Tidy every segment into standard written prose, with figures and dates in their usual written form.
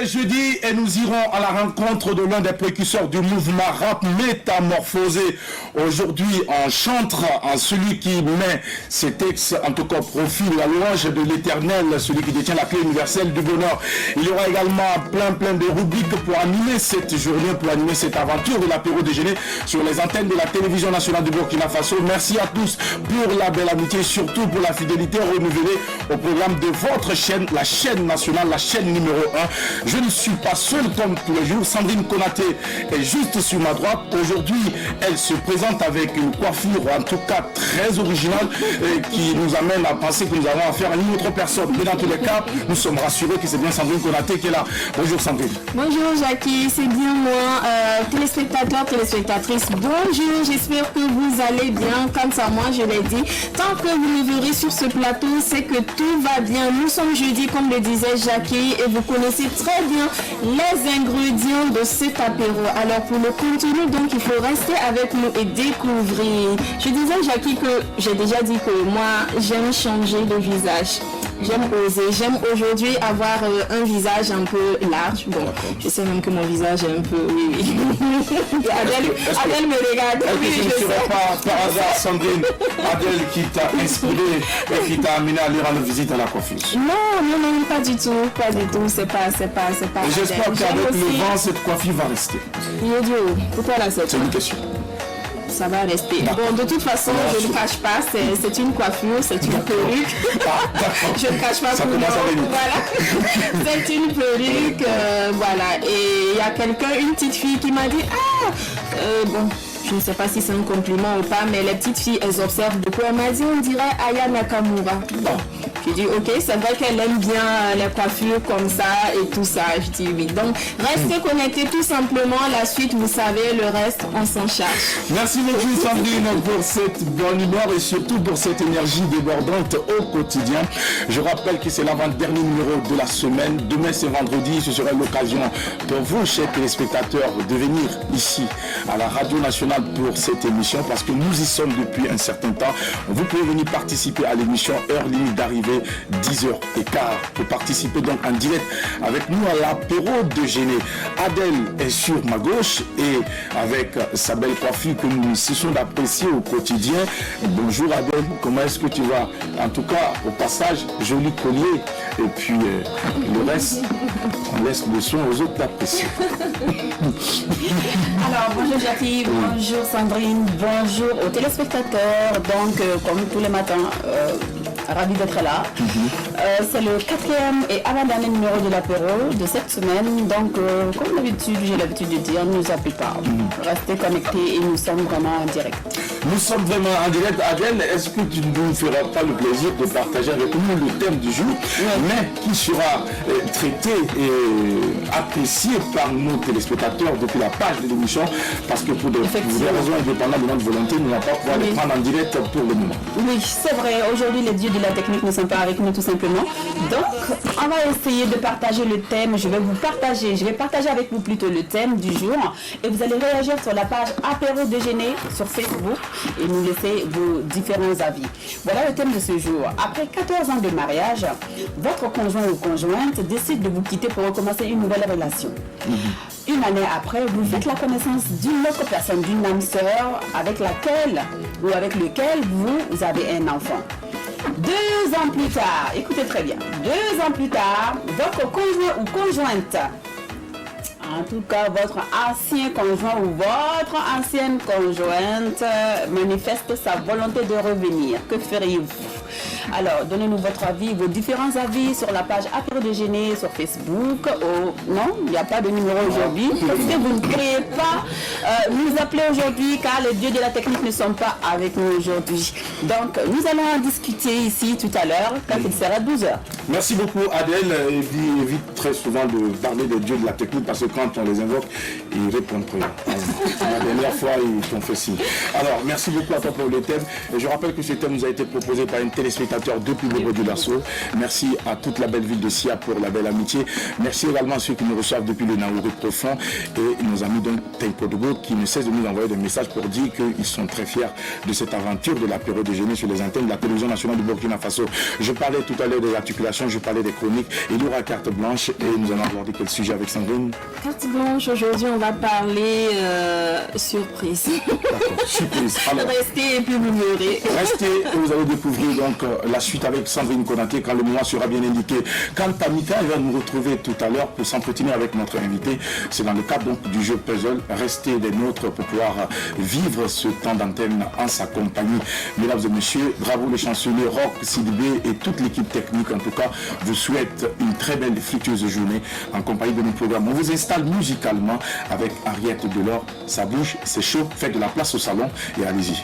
C'est jeudi et nous irons à la rencontre de l'un des précurseurs du mouvement rap métamorphosé. Aujourd'hui, en chantre, en celui qui met ses textes, en tout cas profil, la louange de l'éternel, celui qui détient la clé universelle du bonheur. Il y aura également plein de rubriques pour animer cette journée, pour animer cette aventure de l'apéro déjeuner sur les antennes de la télévision nationale du Burkina Faso. Merci à tous pour la belle amitié, surtout pour la fidélité renouvelée au programme de votre chaîne, la chaîne nationale, la chaîne numéro 1. Je ne suis pas seul comme tous les jours. Sandrine Konaté est juste sur ma droite. Aujourd'hui, elle se présente avec une coiffure, en tout cas très originale, qui nous amène à penser que nous avons affaire à une autre personne. Mais dans tous les cas, nous sommes rassurés que c'est bien Sandrine Konaté qui est là. Bonjour Sandrine. Bonjour Jackie, c'est bien moi. Téléspectateurs, téléspectatrices, bonjour. J'espère que vous allez bien. Quant à moi, je l'ai dit, tant que vous me verrez sur ce plateau, c'est que tout va bien. Nous sommes jeudi, comme le disait Jackie, et vous connaissez très bien les ingrédients de cet apéro. Alors pour le contenu, donc il faut rester avec nous et découvrir. Je disais Jackie que j'ai déjà dit que moi j'aime changer de visage. J'aime oser, j'aime aujourd'hui avoir un visage un peu large. Bon, je sais même que mon visage est un peu... Oui. Adèle me regarde. Est-ce que ce ne serait pas par hasard, Sandrine, Adèle qui t'a inspiré et qui t'a amené à aller rendre visite à la coiffure? Non, pas du tout. Pas du tout, c'est pas. J'espère qu'avec le vent, cette coiffure va rester. Yodio, pourquoi la c'est une question. Ça va rester. Bon, de toute façon, je ne cache pas, c'est une coiffure, c'est une perruque. Je ne cache pas pour moi. Voilà. C'est une perruque, voilà. Et il y a quelqu'un, une petite fille qui m'a dit, bon, je ne sais pas si c'est un compliment ou pas, mais les petites filles, elles observent beaucoup. Elle m'a dit, on dirait Aya Nakamura. Bon, j'ai dit, ok, c'est vrai qu'elle aime bien les coiffures comme ça et tout ça. Je dis oui. Donc, restez connectés tout simplement. La suite, vous savez, le reste, on s'en charge. Merci beaucoup, Sandrine, pour cette bonne humeur et surtout pour cette énergie débordante au quotidien. Je rappelle que c'est l'avant-dernier numéro de la semaine. Demain, c'est vendredi. Ce sera l'occasion pour vous, chers téléspectateurs, de venir ici à la Radio Nationale pour cette émission parce que nous y sommes depuis un certain temps. Vous pouvez venir participer à l'émission heure limite d'arrivée 10h15 pour participer donc en direct avec nous à l'apéro déjeuner. Adèle est sur ma gauche et avec sa belle coiffure que nous cessons d'apprécier au quotidien. Bonjour Adèle, comment est-ce que tu vas? En tout cas, au passage, joli collier et puis le reste, on laisse le soin aux autres d'apprécier. Alors, bonjour Jackie, bonjour Sandrine, bonjour aux téléspectateurs. Donc, comme tous les matins, ravi d'être là. C'est le 4e et avant-dernier numéro de l'apéro de cette semaine. Donc, comme d'habitude, j'ai l'habitude de dire, ne nous appelez pas. Restez connectés et nous sommes vraiment en direct. Nous sommes vraiment en direct. Adèle, est-ce que tu ne nous feras pas le plaisir de partager avec nous le thème du jour, mais qui sera traité et apprécié par nos téléspectateurs depuis la page de l'émission, parce que pour des raisons indépendantes de notre volonté, nous n'allons pas pouvoir les prendre en direct pour le moment. Oui, c'est vrai. Aujourd'hui, les dieux de la technique ne sont pas avec nous tout simplement. Donc, on va essayer de partager le thème. Je vais partager avec vous plutôt le thème du jour. Et vous allez réagir sur la page apéro déjeuner sur Facebook et nous laisser vos différents avis. Voilà le thème de ce jour. Après 14 ans de mariage, votre conjoint ou conjointe décide de vous quitter pour recommencer une nouvelle relation. Une année après, vous faites la connaissance d'une autre personne, d'une âme sœur avec laquelle ou avec lequel vous avez un enfant. 2 ans plus tard, écoutez très bien, 2 ans plus tard, votre conjoint ou conjointe, en tout cas votre ancien conjoint ou votre ancienne conjointe manifeste sa volonté de revenir. Que feriez-vous? Alors, donnez-nous votre avis, vos différents avis sur la page apéro déjeuner sur Facebook. Non, il n'y a pas de numéro aujourd'hui. Parce que vous ne créez pas nous appeler aujourd'hui car les dieux de la technique ne sont pas avec nous aujourd'hui. Donc, nous allons en discuter ici tout à l'heure quand il sera 12h. Merci beaucoup Adèle. Évite très souvent de parler des dieux de la technique parce que quand on les invoque, ils répondent très bien. La dernière fois, ils t'ont fait signe. Alors, merci beaucoup à toi pour le thème. Et je rappelle que ce thème nous a été proposé par une téléspectateur depuis le du Lasso. Merci à toute la belle ville de Sia pour la belle amitié. Merci également à ceux qui nous reçoivent depuis le Naouri profond et nos amis donc Tenkodogo qui ne cessent de nous envoyer des messages pour dire qu'ils sont très fiers de cette aventure de l'apéro déjeuner sur les antennes de la télévision nationale du Burkina Faso. Je parlais tout à l'heure des articulations communication, je parlais des chroniques. Il y aura carte blanche et nous allons aborder quel sujet avec Sandrine? Carte blanche, aujourd'hui on va parler surprise. D'accord, surprise. Alors, Restez et puis vous verrez. restez et vous allez découvrir donc la suite avec Sandrine Konaté quand le moment sera bien indiqué. Quant à Mika, il va nous retrouver tout à l'heure pour s'entretenir avec notre invité. C'est dans le cadre donc du jeu puzzle. Restez des nôtres pour pouvoir vivre ce temps d'antenne en sa compagnie. Mesdames et messieurs, bravo les chansonniers Rock, Sidibé et toute l'équipe technique. En tout cas, vous souhaite une très belle et fructueuse journée en compagnie de nos programmes. On vous installe musicalement avec Henriette Delors. Ça bouge, c'est chaud. Faites de la place au salon et allez-y.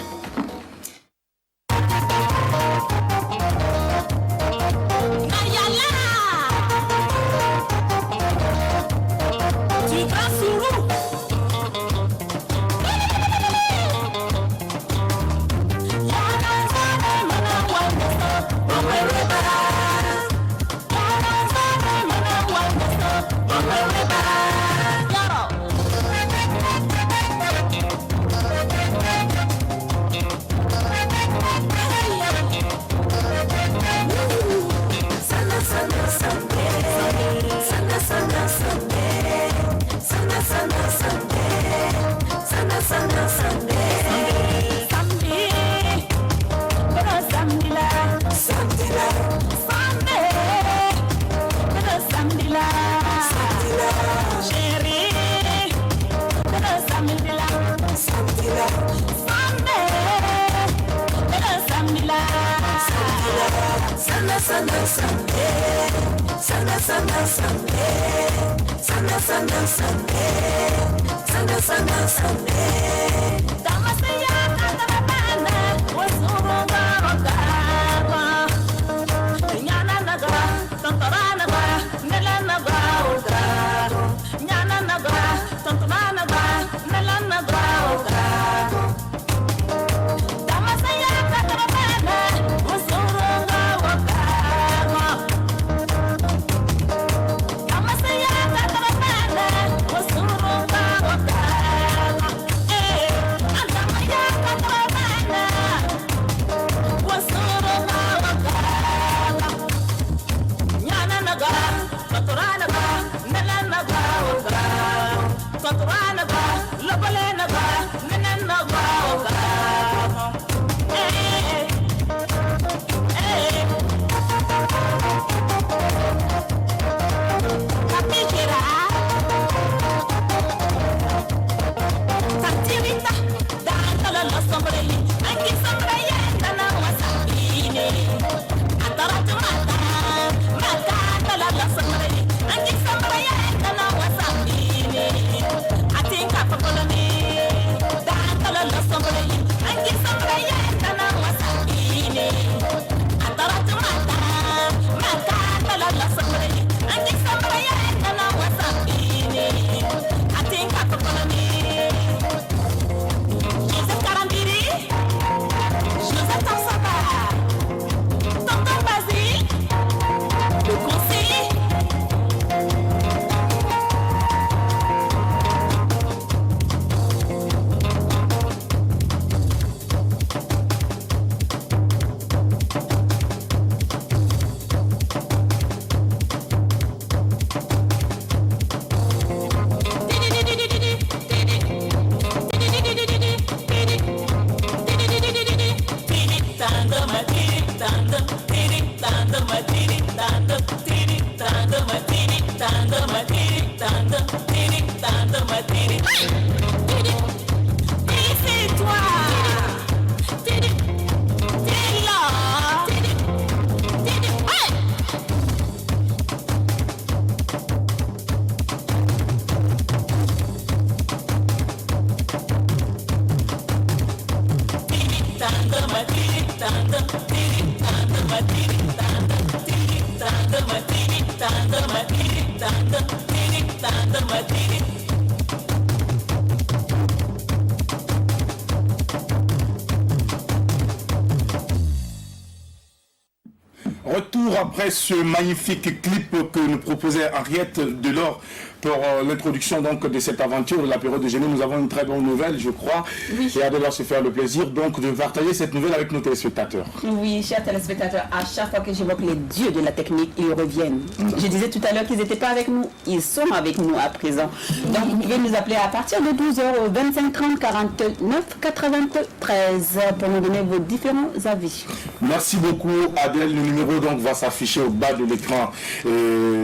Retour après ce magnifique clip que nous proposait Henriette Delors pour l'introduction donc de cette aventure de la période de jeûne. Nous avons une très bonne nouvelle, je crois. Oui. Et Adèle va se faire le plaisir donc de partager cette nouvelle avec nos téléspectateurs. Oui, chers téléspectateurs, à chaque fois que j'évoque les dieux de la technique, ils reviennent. Je disais tout à l'heure qu'ils n'étaient pas avec nous, ils sont avec nous à présent. Donc vous pouvez nous appeler à partir de 12h au 25 30 49 93 pour nous donner vos différents avis. Merci beaucoup Adèle. Le numéro donc va s'afficher au bas de l'écran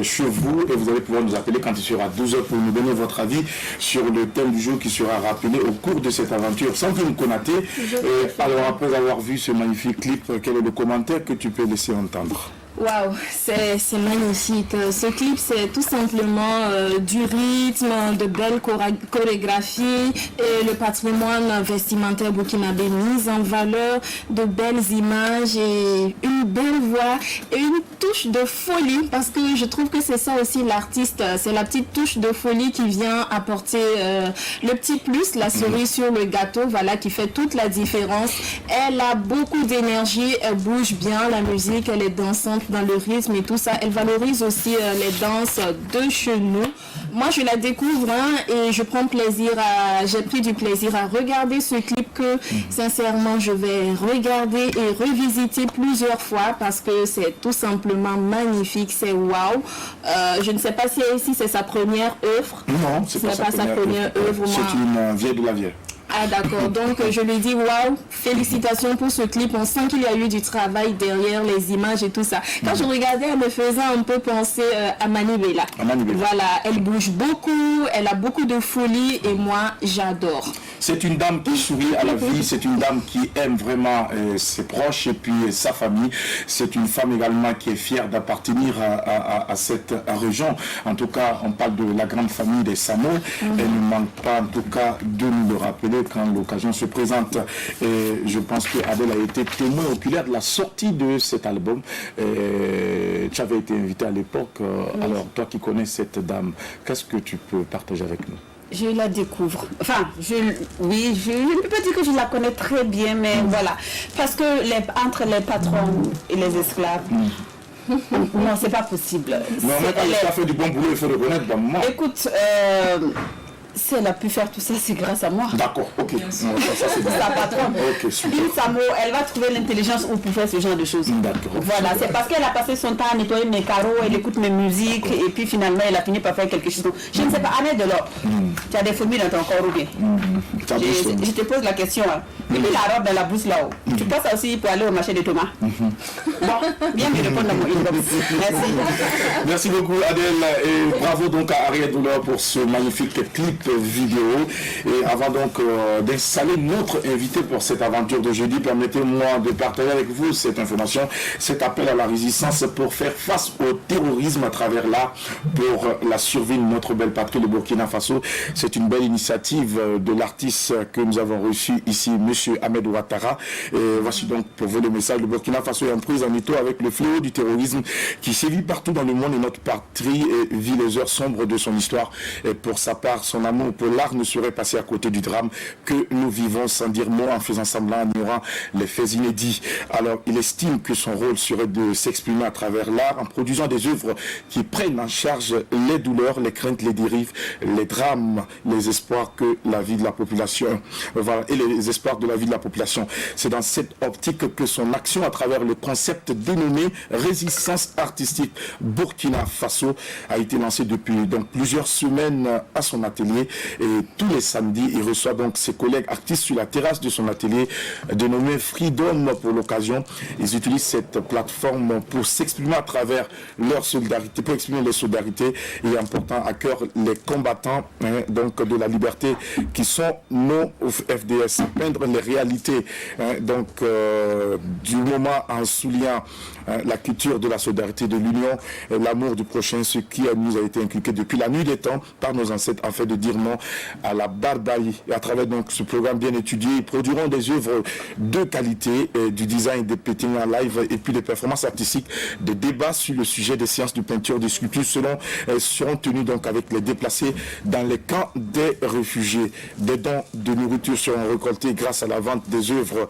chez vous et vous allez pouvoir nous appeler quand il sera 12h pour nous donner votre avis sur le thème du jour qui sera rappelé au cours de cette aventure. Sandrine Konaté, alors après avoir vu ce magnifique clip, quel est le commentaire que tu peux laisser entendre? Waouh, c'est magnifique. Ce clip, c'est tout simplement du rythme, de belles chorégraphies et le patrimoine vestimentaire burkinabé mis en valeur, de belles images et une belle voix et une touche de folie parce que je trouve que c'est ça aussi l'artiste, c'est la petite touche de folie qui vient apporter le petit plus, la cerise sur le gâteau, voilà, qui fait toute la différence. Elle a beaucoup d'énergie, elle bouge bien, la musique, elle est dansante dans le rythme et tout ça. Elle valorise aussi les danses de chez nous. Moi, je la découvre et je prends plaisir j'ai pris du plaisir à regarder ce clip que sincèrement je vais regarder et revisiter plusieurs fois parce que c'est tout simplement magnifique, c'est waouh. Je ne sais pas si c'est sa première œuvre. Non, c'est pas sa première œuvre. C'est une vieille de la vieille. Ah d'accord, donc je lui dis waouh, félicitations pour ce clip, on sent qu'il y a eu du travail derrière les images et tout ça. Quand je regardais, elle me faisait un peu penser à Mani Bella. Voilà, elle bouge beaucoup, elle a beaucoup de folie et moi j'adore. C'est une dame qui sourit à la vie, c'est une dame qui aime vraiment ses proches et puis sa famille. C'est une femme également qui est fière d'appartenir à cette région. En tout cas, on parle de la grande famille des Samo. Elle ne manque pas en tout cas de nous le rappeler quand l'occasion se présente. Et je pense que Adèle a été témoin oculaire de la sortie de cet album. Tu avais été invité à l'époque. Alors, toi qui connais cette dame, qu'est-ce que tu peux partager avec nous? Je la découvre. Enfin, je ne peux pas dire que je la connais très bien, mais voilà. Parce que entre les patrons et les esclaves, non, c'est pas possible. Non, mais quand elle a fait du bon boulot, il faut le reconnaître. Écoute, si elle a pu faire tout ça, c'est grâce à moi. D'accord, ok. Ça, c'est sa patronne. Ok, super. Une Samo, elle va trouver l'intelligence pour faire ce genre de choses. D'accord. Voilà, c'est parce qu'elle a passé son temps à nettoyer mes carreaux, elle écoute mes musiques, et puis finalement, elle a fini par faire quelque chose. Je ne sais pas, Annette Delors, tu as des fourmis dans ton corps ou bien? Je te pose la question. Et puis la robe dans la bouche là-haut. Tu passes aussi pour aller au marché des tomates? Bon, viens me répondre à mon inbox. Merci. Merci beaucoup Adèle et bravo donc à Ariel Douleur pour ce magnifique clip vidéo. Et avant donc d'installer notre invité pour cette aventure de jeudi, permettez-moi de partager avec vous cette information, cet appel à la résistance pour faire face au terrorisme à travers l'art pour la survie de notre belle patrie, le Burkina Faso. C'est une belle initiative de l'artiste que nous avons reçu ici, Monsieur Ahmed Ouattara. Et voici donc pour vous le message: le Burkina Faso est en prise en étau avec le fléau du terrorisme qui sévit partout dans le monde et notre patrie vit les heures sombres de son histoire. Et pour sa part, son amour pour l'art ne serait passé à côté du drame que nous vivons sans dire mot, en faisant semblant, en ignorant les faits inédits. Alors, il estime que son rôle serait de s'exprimer à travers l'art en produisant des œuvres qui prennent en charge les douleurs, les craintes, les dérives, les drames, les espoirs que la vie de la population, voilà, et les espoirs de la vie de la population. C'est dans cette optique que son action à travers le concept dénommé Résistance artistique Burkina Faso a été lancée depuis donc plusieurs semaines à son atelier, et tous les samedis il reçoit donc ses collègues artistes sur la terrasse de son atelier dénommé Freedom. Pour l'occasion, ils utilisent cette plateforme pour s'exprimer à travers leur solidarité, pour exprimer leur solidarité et en portant à cœur les combattants donc de la liberté qui sont nos FDS, peindre les réalités donc du moment en soulignant la culture de la solidarité, de l'union, l'amour du prochain, ce qui nous a été inculqué depuis la nuit des temps par nos ancêtres afin de dire non à la barbarie. Et à travers donc ce programme bien étudié, ils produiront des œuvres de qualité, du design, des pétings en live et puis des performances artistiques, des débats sur le sujet des séances de peinture, des sculptures seront tenus donc avec les déplacés dans les camps des réfugiés. Des dons de nourriture seront récoltés grâce à la vente des œuvres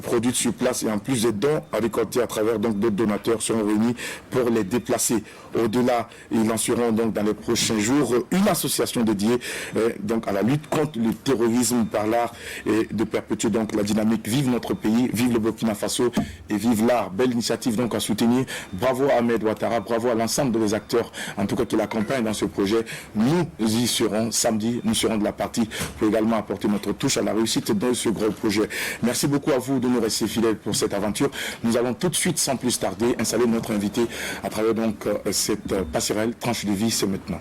produites sur place et en plus des dons à récolter à travers donc d'autres donateurs seront réunis pour les déplacer. Au-delà, ils lanceront donc dans les prochains jours une association dédiée donc à la lutte contre le terrorisme par l'art et de perpétuer donc la dynamique. Vive notre pays, vive le Burkina Faso et vive l'art. Belle initiative donc à soutenir. Bravo à Ahmed Ouattara, bravo à l'ensemble des acteurs en tout cas qui l'accompagnent dans ce projet. Nous y serons samedi, nous serons de la partie pour également apporter notre touche à la réussite de ce gros projet. Merci beaucoup à vous de nous rester fidèles pour cette aventure. Nous allons tout de suite sans plus tarder installer notre invité à travers donc cette passerelle tranche de vie, c'est maintenant.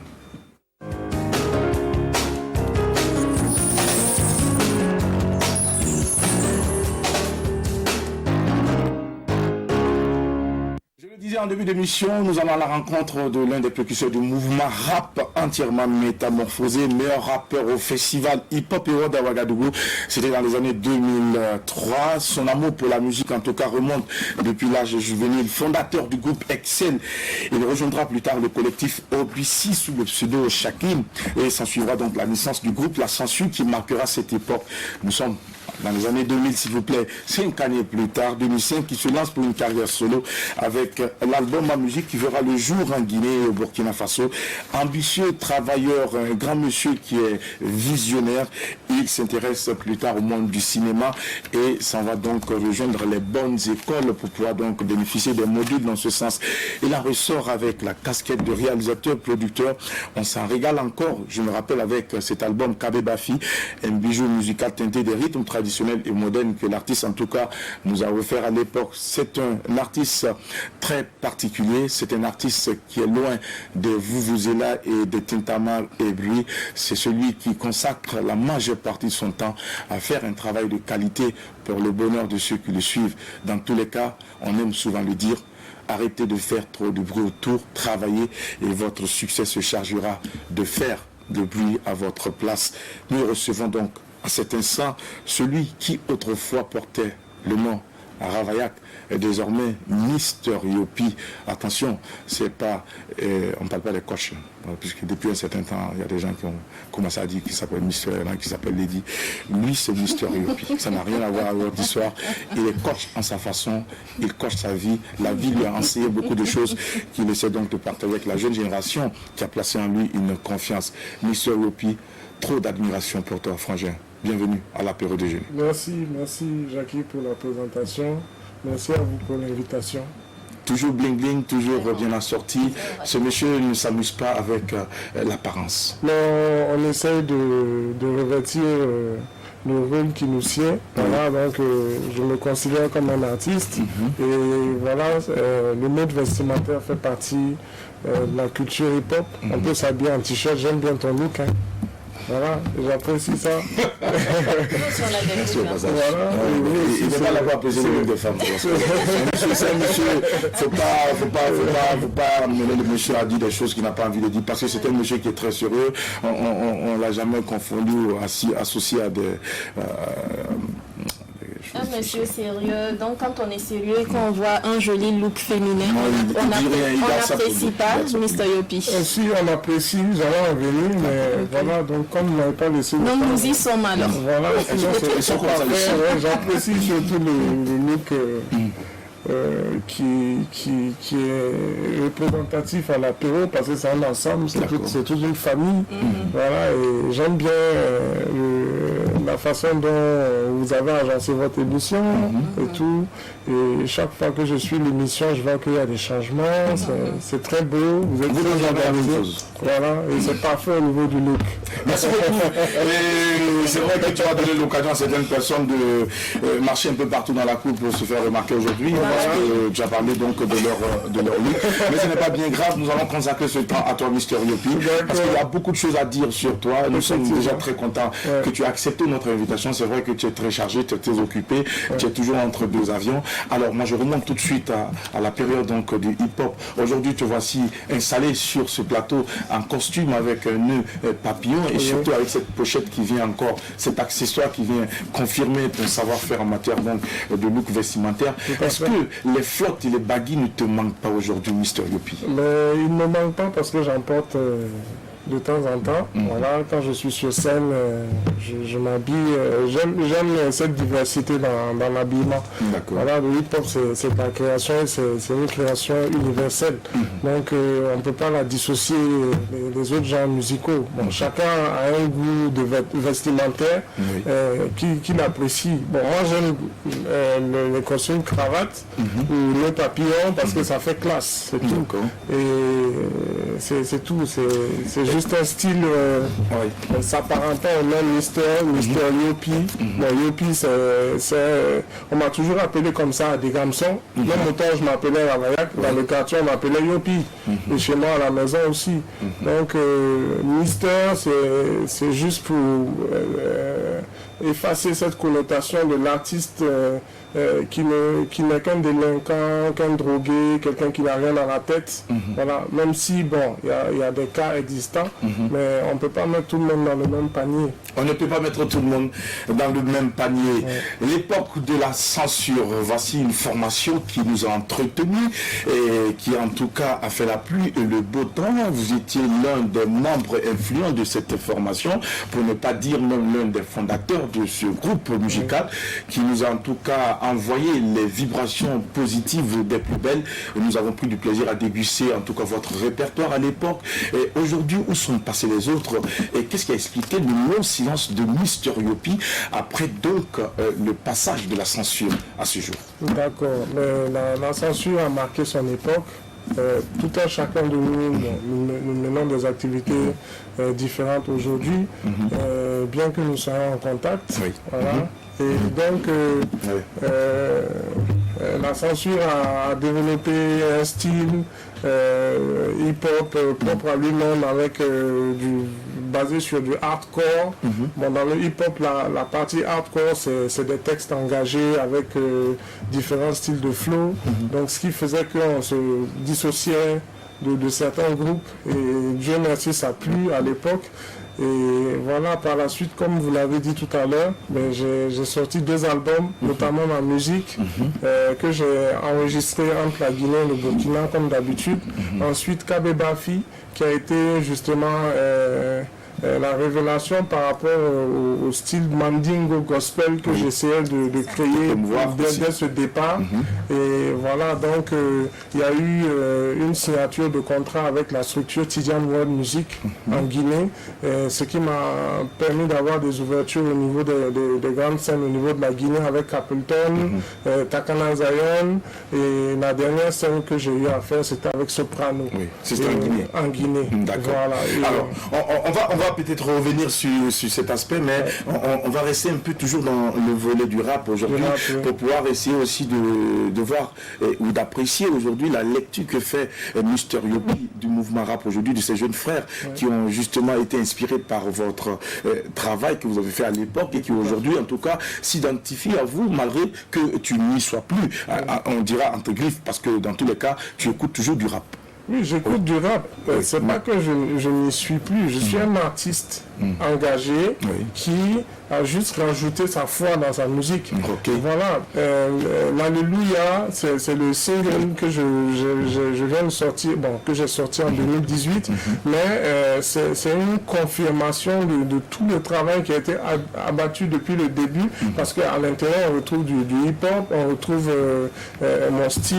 En début d'émission, nous allons à la rencontre de l'un des précurseurs du mouvement rap entièrement métamorphosé, meilleur rappeur au festival hip-hop et rock à Ouagadougou. C'était dans les années 2003. Son amour pour la musique, en tout cas, remonte depuis l'âge juvénile. Fondateur du groupe Excel, il rejoindra plus tard le collectif OBC sous le pseudo Shakim et s'en suivra donc la naissance du groupe La Censure qui marquera cette époque. Nous sommes dans les années 2000, s'il vous plaît, 5 années plus tard, 2005, qui se lance pour une carrière solo avec l'album Ma Musique qui verra le jour en Guinée et au Burkina Faso. Ambitieux, travailleur, un grand monsieur qui est visionnaire. Il s'intéresse plus tard au monde du cinéma et s'en va donc rejoindre les bonnes écoles pour pouvoir donc bénéficier des modules dans ce sens. Il en ressort avec la casquette de réalisateur, producteur. On s'en régale encore, je me rappelle, avec cet album Kabé Bafi, un bijou musical teinté des rythmes traditionnels et modernes que l'artiste en tout cas nous a offert à l'époque. C'est un artiste très particulier, c'est un artiste qui est loin des Vuvuzela et des Tintamarre et Bruit. C'est celui qui consacre la majeure partie de son temps à faire un travail de qualité pour le bonheur de ceux qui le suivent. Dans tous les cas, on aime souvent le dire, arrêtez de faire trop de bruit autour, travaillez et votre succès se chargera de faire de bruit à votre place. Nous recevons donc à cet instant celui qui autrefois portait le nom à Ravaillac est désormais Mister Yopi. Attention, c'est pas, on ne parle pas des coachs, puisque depuis un certain temps, il y a des gens qui ont commencé à dire qu'il s'appelle Mister, qui s'appelle Lady. Lui, c'est Mister Yopi. Ça n'a rien à voir avec votre histoire. Il est coach en sa façon, il coach sa vie. La vie lui a enseigné beaucoup de choses qu'il essaie donc de partager avec la jeune génération qui a placé en lui une confiance. Mister Yopi, trop d'admiration pour toi, frangin. Bienvenue à l'apéro déjeuner. Merci Jackie pour la présentation. Merci à vous pour l'invitation. Toujours bling bling, toujours bien assorti. Ce monsieur ne s'amuse pas avec l'apparence. Non, on essaye de revêtir le rôle qui nous sied. Voilà, donc je me considère comme un artiste. Et voilà, le mode vestimentaire fait partie de la culture hip-hop. On peut s'habiller en t-shirt, j'aime bien ton look. Hein. Voilà, j'apprécie ça. Voilà. Il ne va pas l'avoir pesé le nombre de femmes. C'est un monsieur, faut pas mener le monsieur à dire des choses qu'il n'a pas envie de dire, parce que c'est un monsieur qui est très sérieux. On ne l'a jamais confondu ou associé à des... Un monsieur sérieux, donc quand on est sérieux et qu'on voit un joli look féminin, on n'apprécie pas Mr. Yopi. Si on apprécie, j'allais en venir, mais voilà, donc comme vous n'avez pas laissé... Donc nous y sommes alors. Voilà, j'apprécie surtout le look qui est représentatif à l'apéro, parce que c'est un ensemble, c'est toute une famille. Voilà, et j'aime bien la façon dont vous avez agencé votre émission et tout. Et chaque fois que je suis l'émission, je vois qu'il y a des changements. C'est très beau. Vous êtes très organisé. Voilà, et c'est parfait au niveau du look. Merci beaucoup. Et c'est vrai que tu as donné l'occasion à certaines personnes de marcher un peu partout dans la cour pour se faire remarquer aujourd'hui. parce que tu as parlé donc de leur look. Mais ce n'est pas bien grave, nous allons consacrer ce temps à toi, Mr. Yopi, parce qu'il y a beaucoup de choses à dire sur toi. Nous sommes déjà très contents que tu as accepté notre invitation. C'est vrai que tu es très chargé, tu es très occupé, tu es toujours entre deux avions. Alors moi je remonte tout de suite à la période donc du hip-hop. Aujourd'hui te voici installé sur ce plateau en costume avec un nœud papillon et surtout avec cette pochette qui vient encore, cet accessoire qui vient confirmer ton savoir-faire en matière donc, de look vestimentaire. Est-ce que les flottes et les baguilles ne te manquent pas aujourd'hui, Mr. Yopi? Mais ils ne me manquent pas parce que j'en porte de temps en temps. Voilà, quand je suis sur scène, je m'habille. J'aime cette diversité dans l'habillement. Voilà, le hip-hop, c'est la création, c'est une création universelle. Donc, on ne peut pas la dissocier des autres genres musicaux. Bon, chacun a un goût de vestimentaire qu'il apprécie. Bon, moi, j'aime les costumes cravates ou les papillons parce que ça fait classe. C'est tout. Et c'est tout. C'est juste un style s'apparentant au même Mister Yopi. Bon, Yopi, on m'a toujours appelé comme ça à des gamsons. Même autant je m'appelais Ravaillac, dans le quartier on m'appelait Yopi. Et chez moi à la maison aussi. Donc Mister, c'est juste pour effacer cette connotation de l'artiste qui n'est qu'un délinquant, qu'un drogué, quelqu'un qui n'a rien dans la tête. Voilà. Même si, bon, il y a des cas existants, mais on ne peut pas mettre tout le monde dans le même panier. On ne peut pas mettre tout le monde dans le même panier. L'époque de la censure, voici une formation qui nous a entretenus et qui en tout cas a fait la pluie et le beau temps. Vous étiez l'un des membres influents de cette formation, pour ne pas dire même l'un des fondateurs de ce groupe musical qui nous a en tout cas envoyé les vibrations positives des plus belles. Et nous avons pris du plaisir à déguster en tout cas votre répertoire à l'époque. Et aujourd'hui, où sont passés les autres? Et qu'est-ce qui a expliqué le long silence de Mr. Yopi après donc le passage de la censure à ce jour? D'accord. La censure a marqué son époque. Tout un chacun de nous, nous menons des activités différentes aujourd'hui, bien que nous soyons en contact. Voilà. Et donc, la censure a développé un style hip-hop propre à lui-même avec basé sur du hardcore. Bon, dans le hip-hop, la partie hardcore, c'est des textes engagés avec différents styles de flow. Donc, ce qui faisait qu'on se dissociait de certains groupes. Et Dieu merci, ça a plu à l'époque. Et voilà, par la suite, comme vous l'avez dit tout à l'heure, j'ai sorti 2 albums, notamment ma musique, que j'ai enregistré entre la Guinée et le Burkina, comme d'habitude. Ensuite, Kabé Bafi, qui a été justement la révélation par rapport au style mandingo gospel que j'essayais de créer dès ce départ. Et voilà, donc il y a eu une signature de contrat avec la structure Tidian World Music en Guinée, ce qui m'a permis d'avoir des ouvertures au niveau des grandes scènes au niveau de la Guinée avec Capleton, Takana Zion, et la dernière scène que j'ai eu à faire c'était avec Soprano. Oui, c'était en Guinée. En Guinée. D'accord. Voilà. Alors, on va peut-être revenir sur cet aspect, mais on va rester un peu toujours dans le volet du rap aujourd'hui, pour pouvoir essayer aussi de voir ou d'apprécier aujourd'hui la lecture que fait Mr. Yopi du mouvement rap aujourd'hui, de ces jeunes frères qui ont justement été inspirés par votre travail que vous avez fait à l'époque et qui aujourd'hui en tout cas s'identifient à vous malgré que tu n'y sois plus, on dira entre griffes, parce que dans tous les cas tu écoutes toujours du rap. Oui, j'écoute du rap. C'est pas que je n'y suis plus. Je suis un artiste engagé qui a juste rajouté sa foi dans sa musique. Voilà. L'Alléluia, c'est le single que je viens de sortir, bon, que j'ai sorti en 2018, mais c'est une confirmation de tout le travail qui a été abattu depuis le début, parce qu'à l'intérieur, on retrouve du hip-hop, on retrouve mon style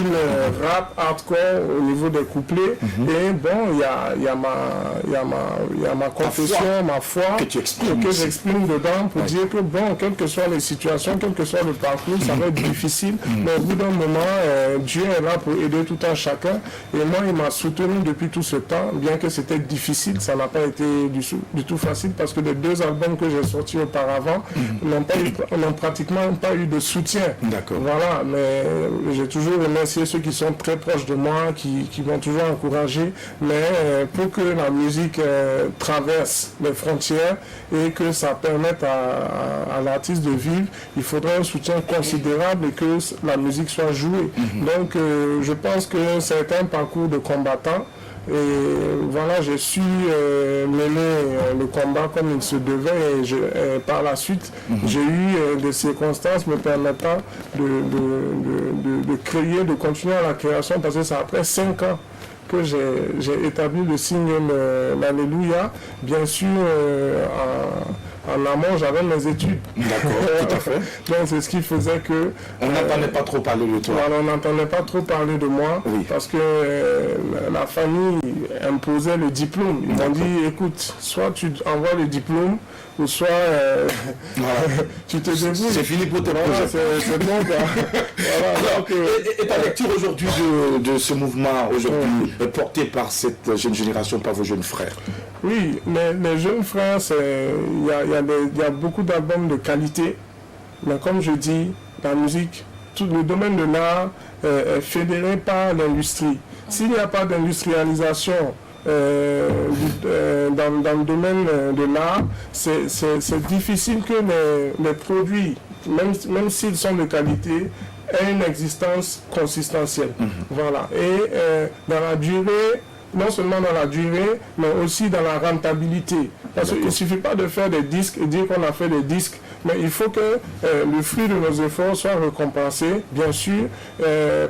rap, hardcore au niveau des couplets, et bon, il y a ma confession, ma foi que tu exprimes, que j'exprime dedans pour dire que bon, quelles que soient les situations, quel que soit le parcours, ça va être difficile, mais au bout d'un moment, Dieu est là pour aider tout un chacun. Et moi, il m'a soutenu depuis tout ce temps, bien que c'était difficile, ça n'a pas été du tout facile, parce que les 2 albums que j'ai sortis auparavant n'ont pratiquement pas eu de soutien. D'accord. Voilà, mais j'ai toujours remercié ceux qui sont très proches de moi, qui m'ont toujours encouragé, mais pour que la musique traverse les frontières et que ça permette à l'artiste de vivre, il faudrait un soutien considérable et que la musique soit jouée. Donc je pense que c'est un parcours de combattant. Et voilà, j'ai su mener le combat comme il se devait et par la suite, j'ai eu des circonstances me permettant de créer, de continuer à la création, parce que c'est après 5 ans que j'ai établi le signe l'Alléluia, bien sûr en amont, j'avais mes études. D'accord, tout à fait. Donc c'est ce qui faisait que... On n'entendait pas trop parler de toi. Voilà, on n'entendait pas trop parler de moi, parce que la famille imposait le diplôme. Ils m'ont dit, écoute, soit tu envoies le diplôme, ou soit tu te débrouilles. C'est fini pour tes projets. C'est bon. Voilà, donc, et ta lecture aujourd'hui de ce mouvement, aujourd'hui, porté par cette jeune génération, par vos jeunes frères? Oui, mais les jeunes frères, il y a beaucoup d'albums de qualité, mais comme je dis, la musique, tout le domaine de l'art est fédéré par l'industrie. S'il n'y a pas d'industrialisation dans le domaine de l'art, c'est difficile que les produits, même s'ils sont de qualité, aient une existence consistentielle. Voilà. Et dans la durée, non seulement dans la durée, mais aussi dans la rentabilité. Parce qu'il ne suffit pas de faire des disques et dire qu'on a fait des disques, mais il faut que le fruit de nos efforts soit récompensé, bien sûr,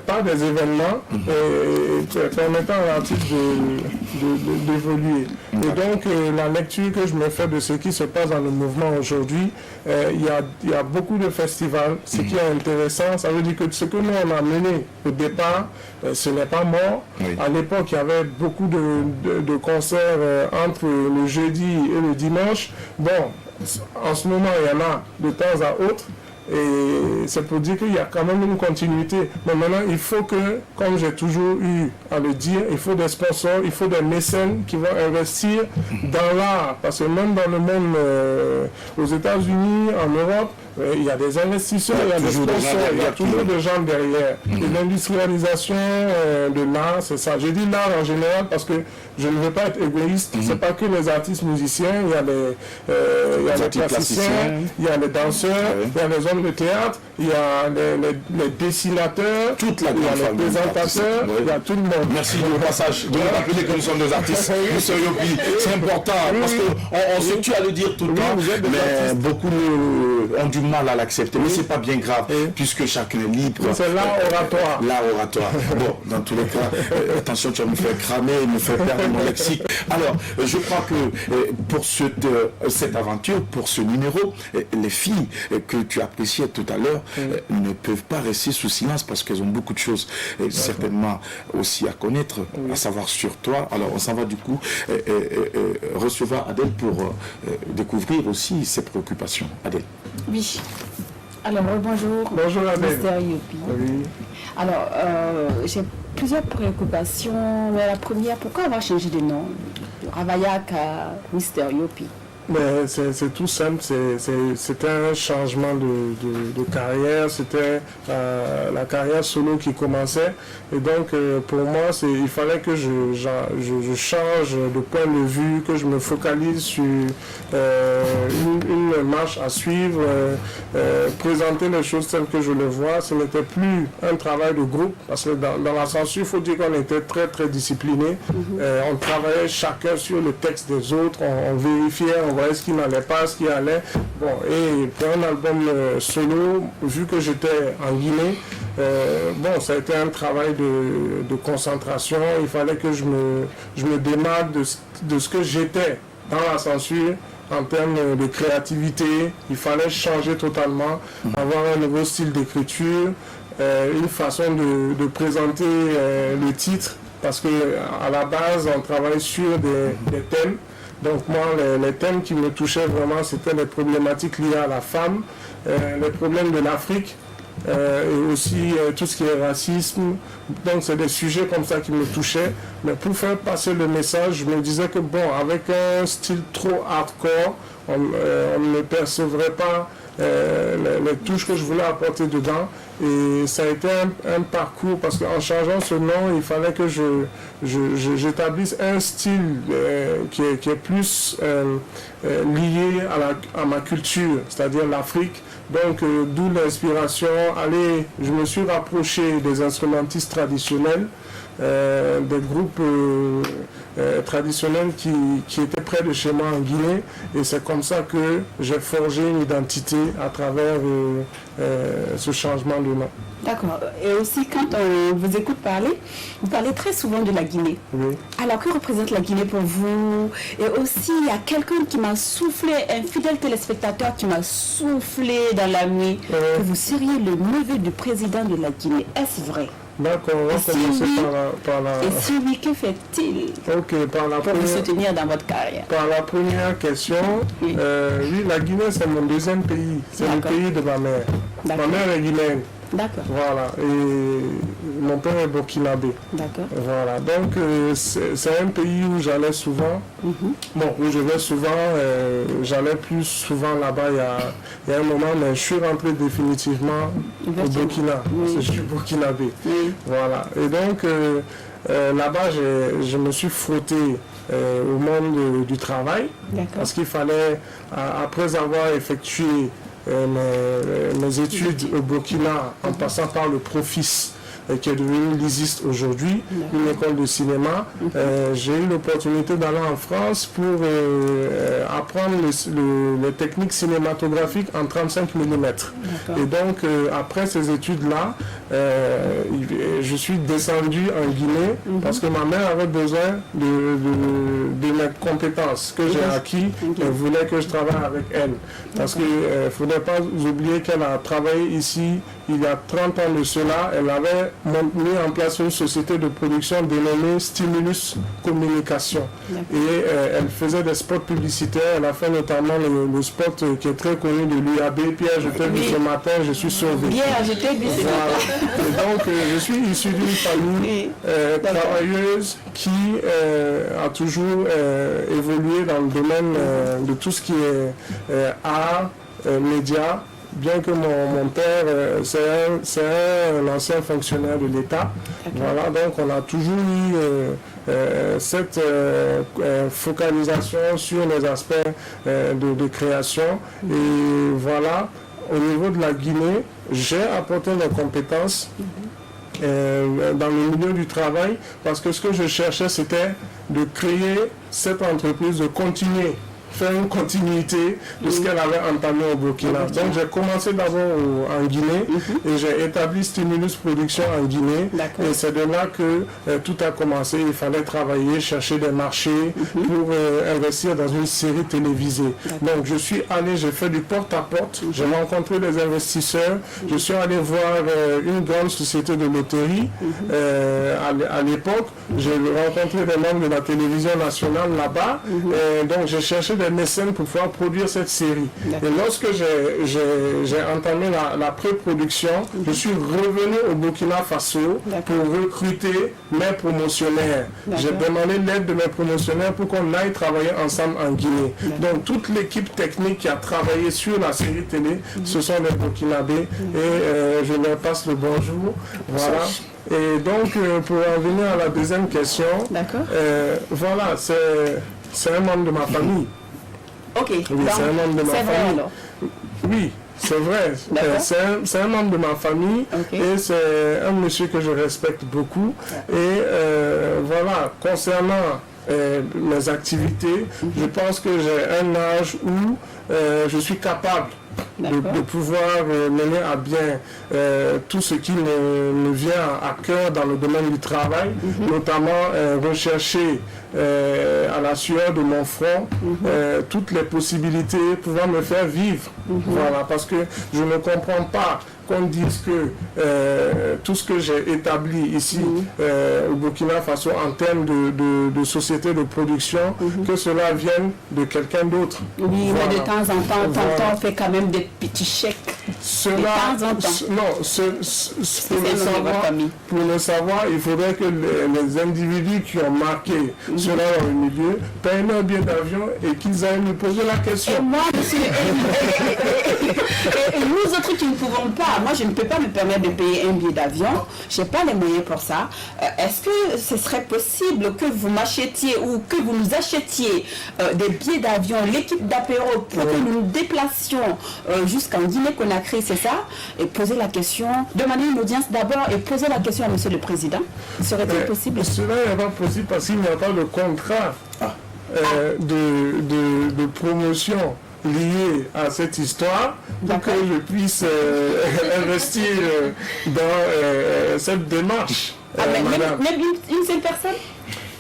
par des événements permettant à l'artiste d'évoluer. Et donc, la lecture que je me fais de ce qui se passe dans le mouvement aujourd'hui, il y a beaucoup de festivals. Ce qui est intéressant, ça veut dire que ce que nous on a mené au départ, ce n'est pas mort. À l'époque, il y avait beaucoup de concerts entre le jeudi et le dimanche. Bon, en ce moment, il y en a de temps à autre. Et c'est pour dire qu'il y a quand même une continuité. Mais maintenant, il faut que, comme j'ai toujours eu à le dire, il faut des sponsors, il faut des mécènes qui vont investir dans l'art. Parce que même dans le monde, aux États-Unis, en Europe, il y a des investisseurs, il y a des sponsors, il y a toujours des gens derrière. Et l'industrialisation de l'art, c'est ça. Je dis l'art en général parce que je ne veux pas être égoïste. C'est pas que les artistes musiciens, il y a les plasticiens, il y a les danseurs, il y a les hommes de théâtre, il y a les dessinateurs, toute la il y a les présentateurs, il y a tout le monde. Merci du passage de nous rappeler que nous sommes des artistes. Monsieur Yopi, c'est important parce qu'on se tue à le dire tout le temps, mais beaucoup ont du mal à l'accepter. Mais c'est pas bien grave puisque chacun est libre. C'est l'art oratoire. L'art oratoire. Bon, dans tous les cas, attention, tu vas me faire cramer, me faire perdre mon lexique. Alors, je crois que pour cette aventure, pour ce numéro, les filles que tu appréciais tout à l'heure ne peuvent pas rester sous silence parce qu'elles ont beaucoup de choses certainement aussi à connaître, à savoir sur toi. Alors, on s'en va du coup recevoir Adèle pour découvrir aussi ses préoccupations. Adèle. Oui. Alors, bonjour. Bonjour Adèle. Mr. Yopi. Oui. Alors, j'ai plusieurs préoccupations. La première, pourquoi avoir changé de nom de Ravaillac à Mr. Yopi? Mais c'est tout simple, c'était un changement de carrière, c'était la carrière solo qui commençait. Et donc pour moi, il fallait que je change de point de vue, que je me focalise sur une marche à suivre, présenter les choses telles que je le vois. Ce n'était plus un travail de groupe, parce que dans la censure, il faut dire qu'on était très très disciplinés. On travaillait chacun sur le texte des autres, on vérifiait, on voyait ce qui n'allait pas, ce qui allait. Bon, et pour un album solo, vu que j'étais en Guinée, bon, ça a été un travail de concentration. Il fallait que je me démarque de ce que j'étais dans la censure en termes de créativité. Il fallait changer totalement, avoir un nouveau style d'écriture, une façon de présenter le titre, parce que à la base, on travaille sur des thèmes. Donc moi, les thèmes qui me touchaient vraiment, c'était les problématiques liées à la femme, les problèmes de l'Afrique, et aussi tout ce qui est racisme. Donc c'est des sujets comme ça qui me touchaient. Mais pour faire passer le message, je me disais que bon, avec un style trop hardcore, on ne percevrait pas les touches que je voulais apporter dedans. Et ça a été un parcours, parce qu'en changeant ce nom, il fallait que j'établisse un style qui est plus lié à ma culture, c'est-à-dire l'Afrique. Donc d'où l'inspiration. Allez, je me suis rapproché des instrumentistes traditionnels, des groupes traditionnels qui étaient près de chez moi en Guinée, et c'est comme ça que j'ai forgé une identité à travers ce changement de nom. D'accord. Et aussi, quand on vous écoute parler, vous parlez très souvent de la Guinée. Oui. Alors, que représente la Guinée pour vous? Et aussi, il y a quelqu'un qui m'a soufflé, un fidèle téléspectateur qui m'a soufflé dans la nuit, que vous seriez le neveu du président de la Guinée. Est-ce vrai? D'accord, on va commencer par la... Et si oui, que fait-il pour vous soutenir dans votre carrière? Par la première question, oui, la Guinée, c'est mon deuxième pays. C'est le pays de ma mère. Ma mère est guinéenne. D'accord. Voilà, et mon père est burkinabé. D'accord. Voilà, donc c'est un pays où j'allais souvent. Bon, où je vais souvent, j'allais plus souvent là-bas il y a un moment, mais je suis rentré définitivement au Burkina, parce que je suis burkinabé. Voilà, et donc là-bas, je me suis frotté au monde du travail, parce qu'il fallait, après avoir effectué mes études au Burkina, en passant par le Profis, qui est devenu l'ISIST aujourd'hui, une école de cinéma. J'ai eu l'opportunité d'aller en France pour apprendre les techniques cinématographiques en 35 mm. Et donc, après ces études-là, je suis descendu en Guinée parce que ma mère avait besoin de mes compétences que j'ai acquis. Elle voulait que je travaille avec elle. Parce qu'il ne faudrait pas oublier qu'elle a travaillé ici il y a 30 ans de cela. Elle avait mis en place une société de production dénommée Stimulus Communication. Et elle faisait des spots publicitaires. Elle a fait notamment le spot qui est très connu de l'UAB, Pierre, je t'ai vu ce matin, je suis sauvé. Pierre, je t'ai vu ce matin. Et donc, je suis issu d'une famille travailleuse qui a toujours évolué dans le domaine de tout ce qui est art, médias. Bien que mon père, c'est un ancien fonctionnaire de l'État. Voilà, donc on a toujours eu cette focalisation sur les aspects de création. Et voilà, au niveau de la Guinée, j'ai apporté mes compétences dans le milieu du travail, parce que ce que je cherchais, c'était de créer cette entreprise, de continuer, faire une continuité de ce qu'elle avait entamé au Burkina. Donc j'ai commencé d'abord en Guinée et j'ai établi Stimulus Production en Guinée. Et c'est de là que tout a commencé. Il fallait travailler, chercher des marchés pour investir dans une série télévisée. Donc je suis allé, j'ai fait du porte-à-porte, j'ai rencontré des investisseurs, je suis allé voir une grande société de loterie à l'époque. J'ai rencontré des membres de la télévision nationale là-bas. Donc j'ai cherché des mécènes pour pouvoir produire cette série. Et lorsque j'ai entamé la pré-production, je suis revenu au Burkina Faso pour recruter mes promotionnaires. J'ai demandé l'aide de mes promotionnaires pour qu'on aille travailler ensemble en Guinée. Donc toute l'équipe technique qui a travaillé sur la série télé, ce sont les Burkinabés, et je leur passe le bonjour. Voilà. Et donc, pour en venir à la deuxième question, voilà, c'est un membre de ma famille. Ok, oui, c'est un membre de ma famille. Vrai, alors. Oui, c'est vrai. C'est un membre de ma famille et c'est un monsieur que je respecte beaucoup. Et voilà, concernant mes activités, je pense que j'ai un âge où je suis capable de pouvoir mener à bien tout ce qui me vient à cœur dans le domaine du travail, notamment rechercher à la sueur de mon front toutes les possibilités pouvoir me faire vivre. Voilà, parce que je ne comprends pas qu'on dise que tout ce que j'ai établi ici au Burkina Faso en termes de société de production, que cela vienne de quelqu'un d'autre. Oui, voilà. mais de temps en temps, tonton fait quand même des petits chèques. Cela, de temps en temps. Pour le savoir, il faudrait que les individus qui ont marqué cela dans le milieu payent leur billet d'avion et qu'ils aillent nous poser la question. Et moi, monsieur, et nous autres qui ne pouvons pas, moi je ne peux pas me permettre de payer un billet d'avion, je n'ai pas les moyens pour ça. Est-ce que ce serait possible que vous m'achetiez ou que vous nous achetiez des billets d'avion, l'équipe d'apéro, pour que nous nous déplacions jusqu'en Guinée-Conakry, c'est ça? Et poser la question, demander une audience d'abord et poser la question à monsieur le président. Serait-il possible? Cela n'est pas possible parce qu'il n'y a pas de contrat de promotion lié à cette histoire pour que je puisse investir dans cette démarche. Même une seule personne?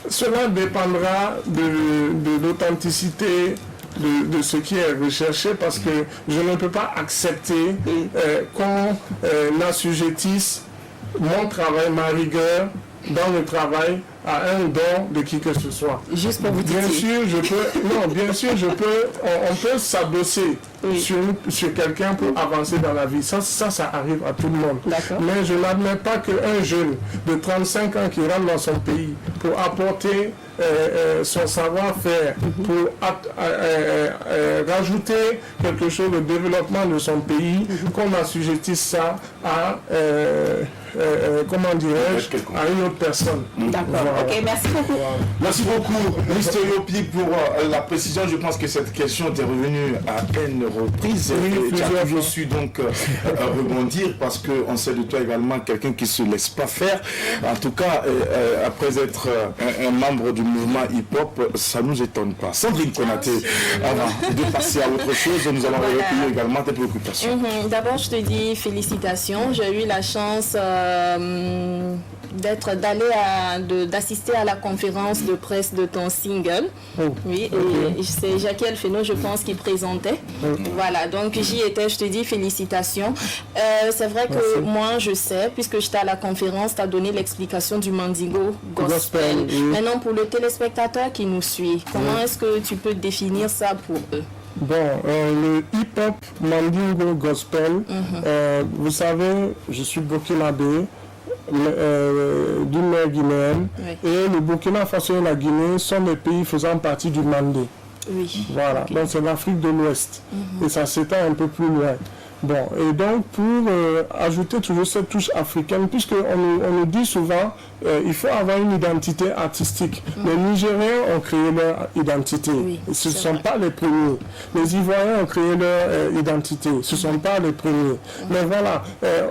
Cela dépendra de l'authenticité de ce qui est recherché parce que je ne peux pas accepter qu'on assujettisse mon travail, ma rigueur dans le travail à un don de qui que ce soit. Juste pour vous dire. Bien sûr, on peut s'adosser sur quelqu'un pour avancer dans la vie. Ça arrive à tout le monde. Mais je n'admets pas qu'un jeune de 35 ans qui rentre dans son pays pour apporter son savoir-faire, pour rajouter quelque chose au développement de son pays, qu'on assujettisse ça à comment dirais-je, à une autre personne. D'accord. Voilà. Ok, merci beaucoup. Voilà. Merci beaucoup, Mr. Yopi, pour la précision. Je pense que cette question est revenue à une reprise. Je suis donc rebondir parce qu'on sait de toi également quelqu'un qui ne se laisse pas faire. En tout cas, après être un membre du mouvement hip-hop, ça ne nous étonne pas. Sandrine Konaté, avant de passer à autre chose, nous allons recueillir également tes préoccupations. D'abord, je te dis félicitations. J'ai eu la chance d'assister à la conférence de presse de ton single. Oui, et c'est Jackie Elfeno, je pense, qui présentait. Voilà, donc j'y étais, je te dis félicitations. C'est vrai que moi, je sais, puisque j'étais à la conférence, tu as donné l'explication du Mandingo Gospel. Maintenant, pour le téléspectateur qui nous suit, comment est-ce que tu peux définir ça pour eux? Bon, le hip-hop Mandingo Gospel, vous savez, je suis burkinabé, d'une mère guinéenne, et le Burkina Faso et la Guinée sont des pays faisant partie du Mandé. Oui. Voilà, donc c'est l'Afrique de l'Ouest, et ça s'étend un peu plus loin. Bon, et donc pour ajouter toujours cette touche africaine, puisqu'on nous dit souvent il faut avoir une identité artistique. Les Nigériens ont créé leur identité. Ce ne sont pas les premiers. Les Ivoiriens ont créé leur identité. Ce ne sont pas les premiers. Mais voilà,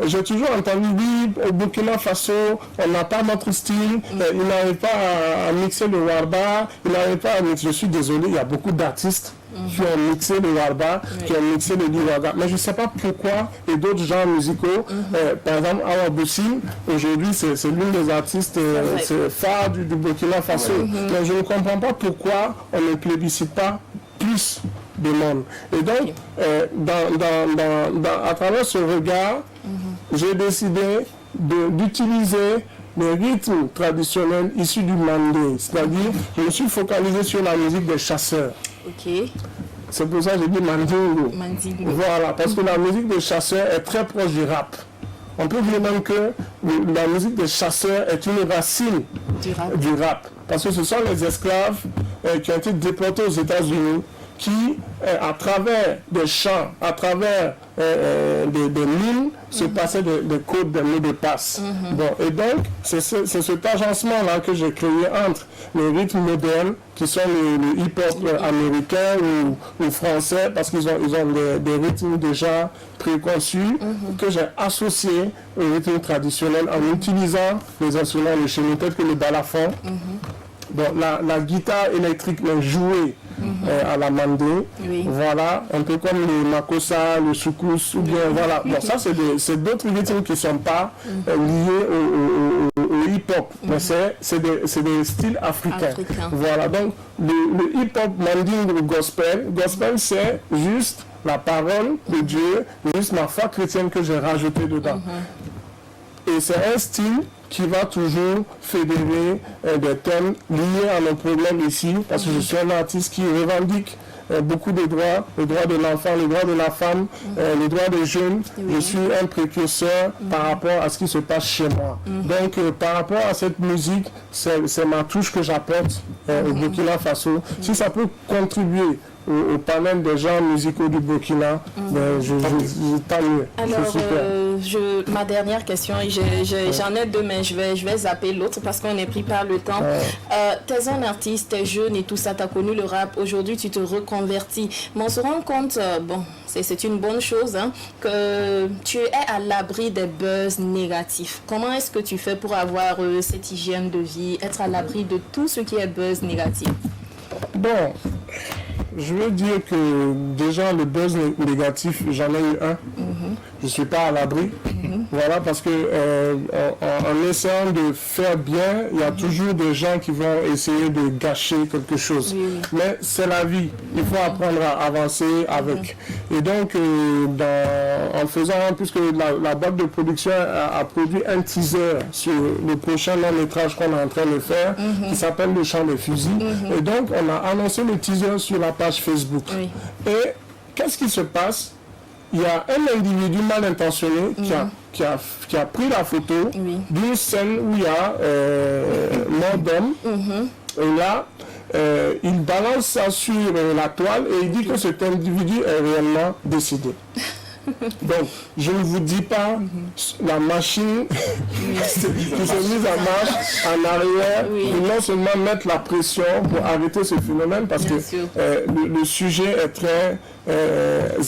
j'ai toujours entendu dire au Burkina Faso, on n'a pas notre style, ils n'arrivent pas à mixer le warba, ils n'arrivent pas à mixer. Je suis désolé, il y a beaucoup d'artistes qui ont mixé le warba, qui ont mixé le diwaga. Mais je ne sais pas pourquoi, et d'autres genres musicaux, par exemple Awa Boussi, aujourd'hui c'est l'une des artistes phares du Burkina Faso. Mais je ne comprends pas pourquoi on ne plébiscite pas plus de monde. Et donc, à travers ce regard, j'ai décidé d'utiliser les rythmes traditionnels issus du Mandé. C'est-à-dire, je me suis focalisé sur la musique des chasseurs. C'est pour ça que j'ai dit Mandingo. Voilà, parce que la musique des chasseurs est très proche du rap. On peut dire même que la musique des chasseurs est une racine du rap. Parce que ce sont les esclaves qui ont été déportés aux États-Unis qui, à travers des chants, à travers des mines, se passaient des codes, des mots de passe. Bon, et donc, c'est cet agencement-là que j'ai créé entre les rythmes modernes, qui sont le hip-hop américain ou français, parce qu'ils ont des rythmes déjà préconçus, que j'ai associés aux rythmes traditionnels en utilisant les instruments de chez nous, tels que le balafon. Bon, la guitare électrique, mais jouée à la mandé. Oui. Voilà, un peu comme le makossa, le soukous, ou bien voilà. Bon, ça c'est d'autres rythmes qui ne sont pas liés au hip-hop, mais c'est des styles africains. Voilà, donc le hip-hop mandingue ou gospel, c'est juste la parole de Dieu, juste ma foi chrétienne que j'ai rajoutée dedans. Et c'est un style qui va toujours fédérer des thèmes liés à nos problèmes ici, parce que je suis un artiste qui revendique beaucoup de droits, le droit de l'enfant, le droit de la femme, le droit des jeunes. Je suis un précurseur par rapport à ce qui se passe chez moi. Donc, par rapport à cette musique, c'est ma touche que j'apporte au Burkina Faso. Si ça peut contribuer au panel des genres musicaux du Burkina, tant mieux. Alors, ma dernière question, j'en ai deux, mais je vais zapper l'autre parce qu'on est pris par le temps. Tu es un artiste, tu es jeune et tout ça, tu as connu le rap. Aujourd'hui, tu te reconvertis. Mais on se rend compte, c'est une bonne chose, hein, que tu es à l'abri des buzz négatifs. Comment est-ce que tu fais pour avoir cette hygiène de vie, être à l'abri de tout ce qui est buzz négatif? Bon, je veux dire que déjà le buzz négatif, j'en ai eu un. Je ne suis pas à l'abri. Voilà, parce que en essayant de faire bien, il y a toujours des gens qui vont essayer de gâcher quelque chose. Mais c'est la vie. Il faut apprendre à avancer avec. Et donc, en faisant, puisque la boîte de production a produit un teaser sur le prochain long métrage qu'on est en train de faire, qui s'appelle Le Chant des Fusils. Et donc, on a annoncé le teaser sur la page Facebook. Et qu'est-ce qui se passe? Il y a un individu mal intentionné qui a pris la photo d'une scène où il y a mort d'homme. Et là, il balance ça sur la toile et il dit que cet individu est réellement décédé. Donc, je ne vous dis pas la machine qui s'est mise en marche en arrière pour non seulement mettre la pression pour arrêter ce phénomène, parce que le sujet est très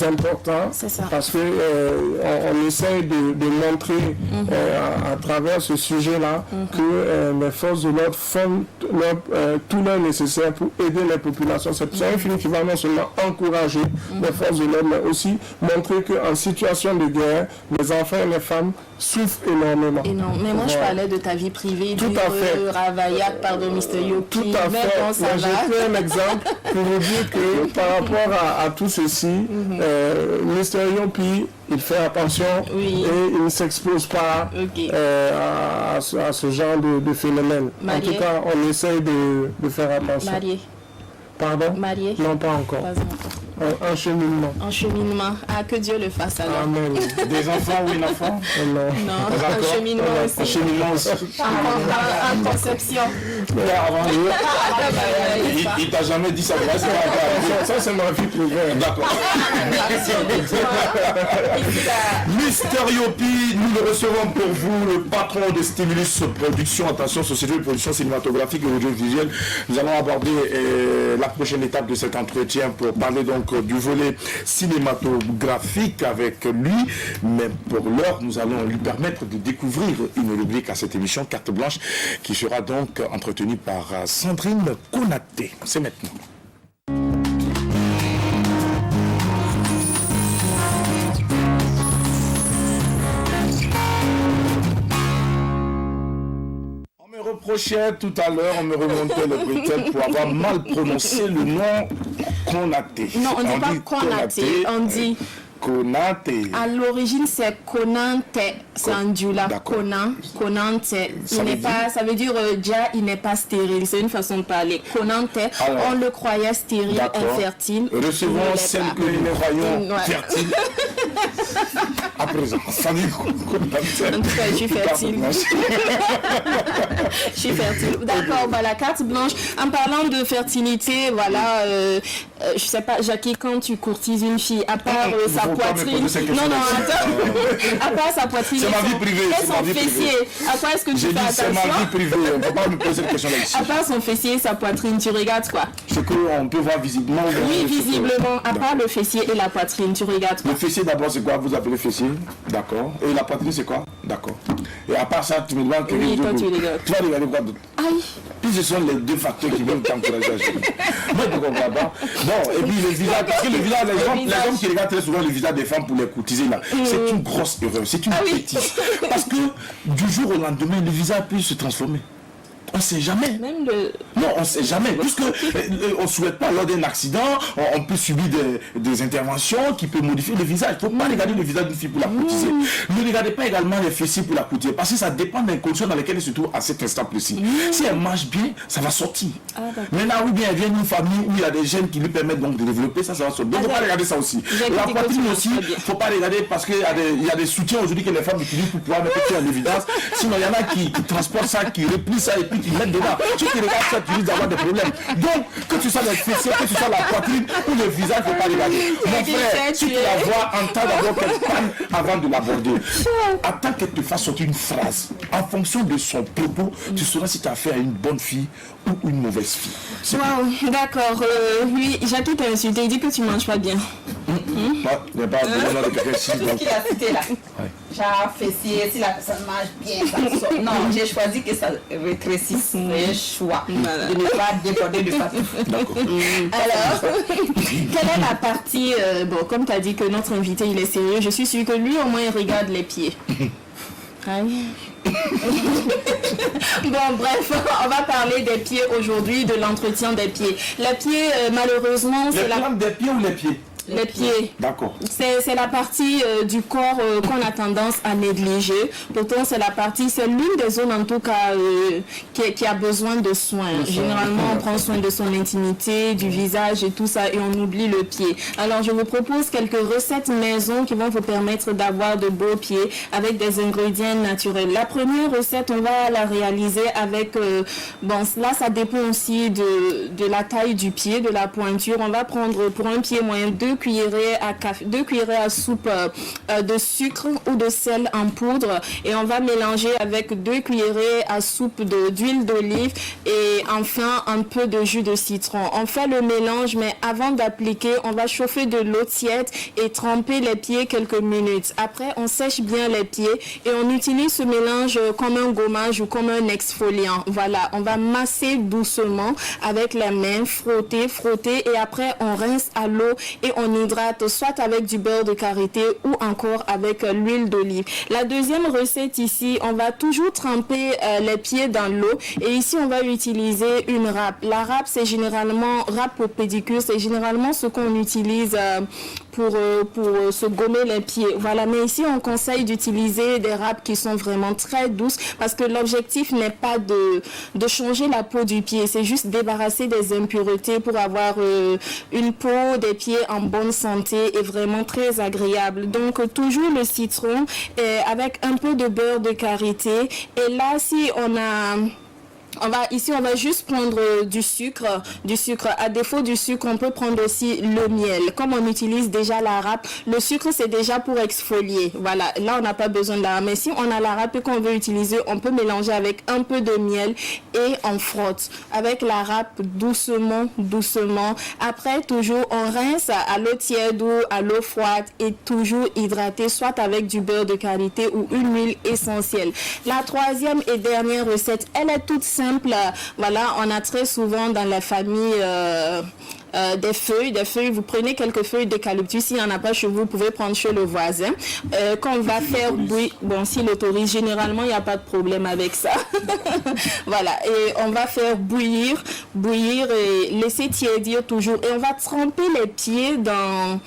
important, parce que on essaye de montrer à travers ce sujet-là que les forces de l'ordre font tout leur nécessaire pour aider les populations. C'est un film qui va non seulement encourager les forces de l'ordre, mais aussi montrer qu'en situation de guerre, les enfants et les femmes souffrent énormément. Mais moi, je parlais de ta vie privée, tout à fait. Ravaillac, pardon, Mr. Yopi. Tout à fait. J'ai fait un exemple pour vous dire que par rapport à tout ceci, Mr. Yopi, il fait attention et il ne s'expose pas à ce genre de phénomène. En tout cas, on essaye de faire attention. Marié. Pardon? Marié? Non, pas encore. Un cheminement. Un cheminement. Ah, que Dieu le fasse alors. Amen. Des enfants ou une enfant? Non. Un cheminement aussi. Un cheminement aussi. En conception. Il t'a jamais dit ça. Ça, c'est ma vie privée. D'accord. Mister Yopi, nous le recevons pour vous, le patron de Stimulus Production, attention, société de production cinématographique et audiovisuelle. Nous allons aborder la prochaine étape de cet entretien pour parler donc du volet cinématographique avec lui. Mais pour l'heure, nous allons lui permettre de découvrir une rubrique à cette émission, Carte Blanche, qui sera donc entretenue par Sandrine Konaté. C'est maintenant. Reprochait tout à l'heure, on me remontait le briquet pour avoir mal prononcé le nom Konaté. Non, on ne dit pas Konaté, on dit Konaté. À l'origine, c'est Konante, c'est un dula. Konante. Ça veut dire déjà, il n'est pas stérile. C'est une façon de parler. Konante, on le croyait stérile, infertile. Recevons celle que nous croyons fertile. À présent, ça dit Konate. En tout cas, je suis fertile. Je suis fertile. D'accord, voilà, carte blanche. En parlant de fertilité, voilà, je sais pas, Jackie, quand tu courtises une fille, à part sa poitrine. Non, attends. À part sa poitrine. C'est ma vie privée. Et son fessier. À quoi est-ce que tu fais attention? C'est ma vie privée. On ne peut pas me poser cette question-là ici. À part son fessier et sa poitrine, tu regardes quoi? C'est qu'on peut voir visiblement. Oui, visiblement. À part le fessier et la poitrine, tu regardes quoi? Le fessier d'abord, c'est quoi? Vous appelez fessier? D'accord. Et la poitrine, c'est quoi? D'accord. Et à part ça, tu me demandes que Oui, toi, tu regardes. Tu vas regarder quoi d'autre? Aïe. Puis ce sont les deux facteurs qui vont t'encourager à jouer. Moi, je ne comprends pas. Bon, et puis le visage, parce que le visage, les hommes qui regardent très souvent le visage des femmes pour les courtiser là, c'est une grosse erreur, c'est une bêtise. Parce que du jour au lendemain, le visage peut se transformer. On ne sait jamais. Même le... Non, on ne sait jamais. Puisque on ne souhaite pas, lors d'un accident, on peut subir des interventions qui peuvent modifier le visage. Il ne faut pas regarder le visage d'une fille pour la courtiser. Ne regardez pas également les fessiers pour la courtiser. Parce que ça dépend des conditions dans lesquelles elle se trouve à cet instant précis. Si elle marche bien, ça va sortir. Maintenant, oui, bien, elle vient d'une famille où il y a des gènes qui lui permettent donc de développer ça, ça va sortir. Donc, il ne faut pas regarder ça aussi. La poitrine aussi, il ne faut pas regarder parce qu'il y a des soutiens aujourd'hui que les femmes utilisent pour pouvoir mettre en évidence. Sinon, il y en a qui transportent ça, qui replient ça et puis qui mettent dedans. Ceux qui regardent ça, tu risques d'avoir des problèmes. Donc, que tu sois les fessiers, que tu sois la poitrine ou le visage, il ne faut pas regarder. Mon frère, si tu la vois, entends d'abord qu'elle parle avant de l'aborder. Attends qu'elle te fasse sortir une phrase. En fonction de son propos, tu sauras si tu as affaire à une bonne fille ou une mauvaise fille. Wow, d'accord. Lui, Jackie t'a insulté, il dit que tu ne manges pas bien. Il n'y a pas besoin de quelqu'un ici. Tout ce qu'il a cité là. Genre fessier, si la personne mange bien, ça sort. Non, j'ai choisi que ça rétrécisse. C'est un choix. De ne pas déborder de partout. Alors, quelle est la partie... bon, comme tu as dit que notre invité, il est sérieux, je suis sûre que lui, au moins, il regarde les pieds. Aïe. Bon, bref, on va parler des pieds aujourd'hui, de l'entretien des pieds. Les pieds, malheureusement, c'est la plante des pieds ou les pieds? Les pieds. D'accord. C'est la partie du corps qu'on a tendance à négliger. Pourtant, c'est l'une des zones en tout cas qui a besoin de soins. Généralement, on prend soin de son intimité, du visage et tout ça et on oublie le pied. Alors, je vous propose quelques recettes maison qui vont vous permettre d'avoir de beaux pieds avec des ingrédients naturels. La première recette, on va la réaliser avec... bon, là, ça dépend aussi de la taille du pied, de la pointure. On va prendre pour un pied moyen 2 cuillerées à soupe de sucre ou de sel en poudre et on va mélanger avec 2 cuillerées à soupe d'huile d'olive et enfin un peu de jus de citron. On fait le mélange mais avant d'appliquer, on va chauffer de l'eau tiède et tremper les pieds quelques minutes. Après, on sèche bien les pieds et on utilise ce mélange comme un gommage ou comme un exfoliant. Voilà, on va masser doucement avec la main, frotter et après on rince à l'eau et on hydrate soit avec du beurre de karité ou encore avec l'huile d'olive. La deuxième recette ici, on va toujours tremper les pieds dans l'eau et ici on va utiliser une râpe. La râpe c'est généralement, râpe au pédicure, c'est généralement ce qu'on utilise pour se gommer les pieds. Voilà, mais ici on conseille d'utiliser des râpes qui sont vraiment très douces parce que l'objectif n'est pas de changer la peau du pied, c'est juste débarrasser des impuretés pour avoir une peau des pieds en bonne santé et vraiment très agréable. Donc toujours le citron avec un peu de beurre de karité et là si on va juste prendre du sucre. À défaut du sucre, on peut prendre aussi le miel. Comme on utilise déjà la râpe, le sucre c'est déjà pour exfolier. Voilà, là on n'a pas besoin de la râpe. Mais si on a la râpe et qu'on veut utiliser, on peut mélanger avec un peu de miel et on frotte. Avec la râpe doucement. Après, toujours on rince à l'eau tiède ou à l'eau froide et toujours hydraté, soit avec du beurre de karité ou une huile essentielle. La troisième et dernière recette, elle est toute simple. Voilà, on a très souvent dans la famille des feuilles, vous prenez quelques feuilles d'eucalyptus, s'il n'y en a pas chez vous, vous pouvez prendre chez le voisin, qu'on va faire bouillir, bon, s'il autorise, généralement il n'y a pas de problème avec ça. Voilà, et on va faire bouillir et laisser tiédir toujours, et on va tremper les pieds dans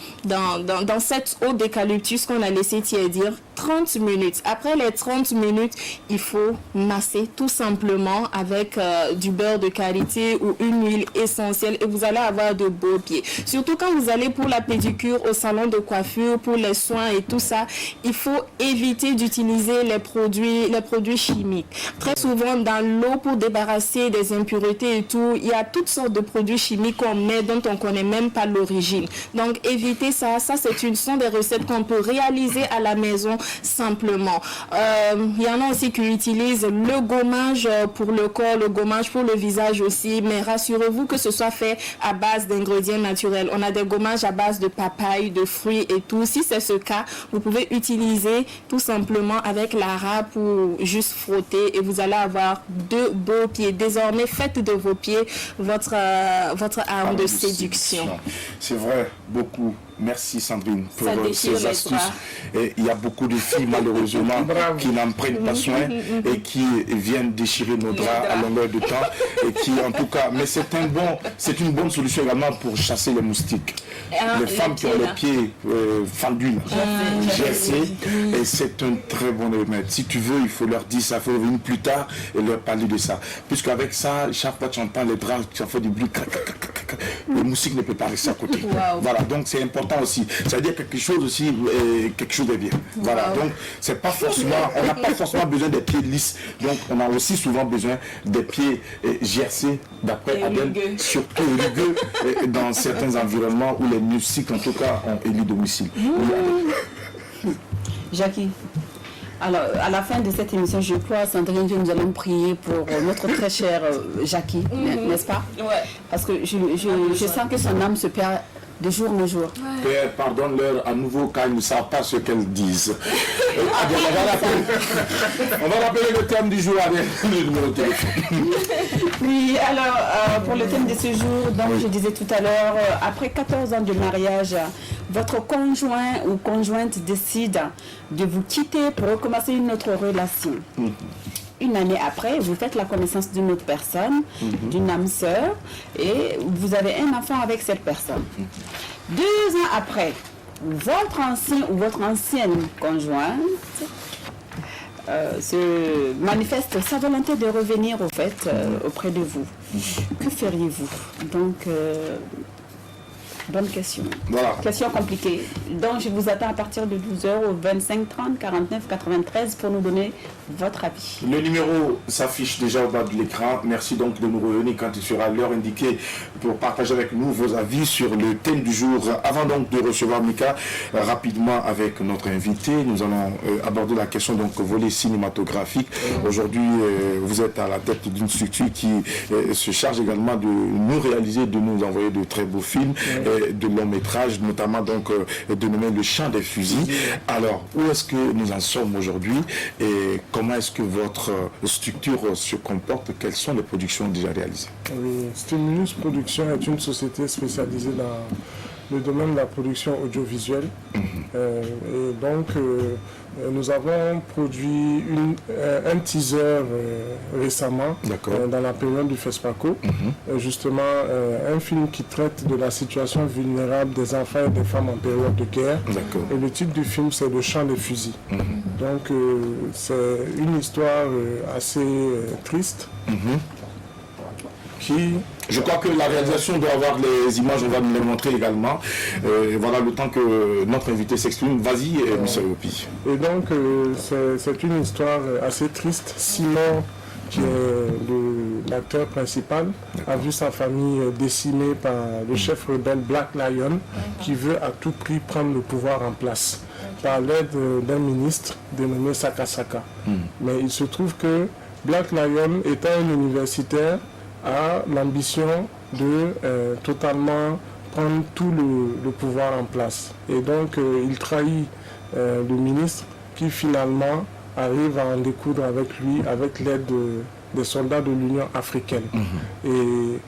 cette eau d'eucalyptus qu'on a laissé tiédir 30 minutes. Après les 30 minutes, il faut masser tout simplement avec du beurre de karité ou une huile essentielle et vous allez avoir de beaux pieds. Surtout quand vous allez pour la pédicure au salon de coiffure, pour les soins et tout ça, il faut éviter d'utiliser les produits chimiques. Très souvent dans l'eau pour débarrasser des impuretés et tout, il y a toutes sortes de produits chimiques qu'on met dont on ne connaît même pas l'origine. Donc évitez ça. Ça sont des recettes qu'on peut réaliser à la maison simplement. Il y en a aussi qui utilisent le gommage pour le corps, le gommage pour le visage aussi, mais rassurez-vous que ce soit fait à base d'ingrédients naturels. On a des gommages à base de papaye, de fruits et tout. Si c'est ce cas, vous pouvez utiliser tout simplement avec la râpe ou juste frotter et vous allez avoir de beaux pieds. Désormais, faites de vos pieds votre arme de séduction. C'est vrai, beaucoup. Merci Sandrine pour ces astuces. Et il y a beaucoup de filles malheureusement qui n'en prennent pas soin et qui viennent déchirer nos draps à longueur de temps et qui en tout cas, mais c'est une bonne solution également pour chasser les moustiques. Les femmes qui ont les pieds fendus, gercés, et c'est un très bon remède. Si tu veux, il faut leur dire ça, il faut revenir plus tard et leur parler de ça. Puisqu'avec ça, chaque fois que tu entends les draps, ça fait du bruit, le moustique ne peut pas rester à côté. Voilà, donc c'est important aussi. Ça veut dire quelque chose aussi, quelque chose de bien. Voilà, donc c'est pas forcément, on n'a pas forcément besoin des pieds lisses. Donc on a aussi souvent besoin des pieds gercés, d'après Adèle, surtout rugueux dans certains environnements où les moustiques en tout cas ont élu domicile. Jackie. Alors, à la fin de cette émission, je crois, Sandrine, nous allons prier pour notre très cher Jackie, n'est-ce pas? Ouais. Parce que je sens que son âme se perd de jour en jour. Père, pardonne-leur à nouveau car ils ne savent pas ce qu'elles disent. On va rappeler le thème du jour avec le numéro de téléphone. Oui, alors, pour le thème de ce jour, donc je disais tout à l'heure, après 14 ans de mariage, votre conjoint ou conjointe décide de vous quitter pour recommencer une autre relation. Une année après, vous faites la connaissance d'une autre personne, d'une âme sœur, et vous avez un enfant avec cette personne. 2 ans après, votre ancien ou votre ancienne conjointe se manifeste sa volonté de revenir au fait auprès de vous. Que feriez-vous? Donc, bonne question. Voilà. Question compliquée. Donc, je vous attends à partir de 12h au 25 30 49 93 pour nous donner votre avis. Le numéro s'affiche déjà au bas de l'écran. Merci donc de nous revenir quand il sera l'heure indiquée pour partager avec nous vos avis sur le thème du jour. Avant donc de recevoir Mika, rapidement avec notre invité, nous allons aborder la question donc volet cinématographique. Aujourd'hui, vous êtes à la tête d'une structure qui se charge également de nous réaliser, de nous envoyer de très beaux films. De long métrage, notamment donc dénommé Le Chant des Fusils. Alors, où est-ce que nous en sommes aujourd'hui et comment est-ce que votre structure se comporte? Quelles sont les productions déjà réalisées? Oui, Stimulus Production est une société spécialisée dans le domaine de la production audiovisuelle. Et donc, nous avons produit un teaser récemment dans la période du FESPACO, justement un film qui traite de la situation vulnérable des enfants et des femmes en période de guerre. Et le titre du film, c'est Le Chant des Fusils. Donc, c'est une histoire assez triste qui... Je crois que la réalisation doit avoir les images, on va nous les montrer également. Voilà, le temps que notre invité s'exprime. Vas-y, M. Yopi. Et donc, c'est une histoire assez triste. Simon, qui est l'acteur principal, a vu sa famille décimée par le chef rebelle Black Lion, qui veut à tout prix prendre le pouvoir en place, par l'aide d'un ministre dénommé Sakasaka. Mais il se trouve que Black Lion, étant un universitaire, a l'ambition de totalement prendre tout le pouvoir en place. Et donc, il trahit le ministre qui finalement arrive à en découdre avec lui, avec l'aide des soldats de l'Union africaine. Et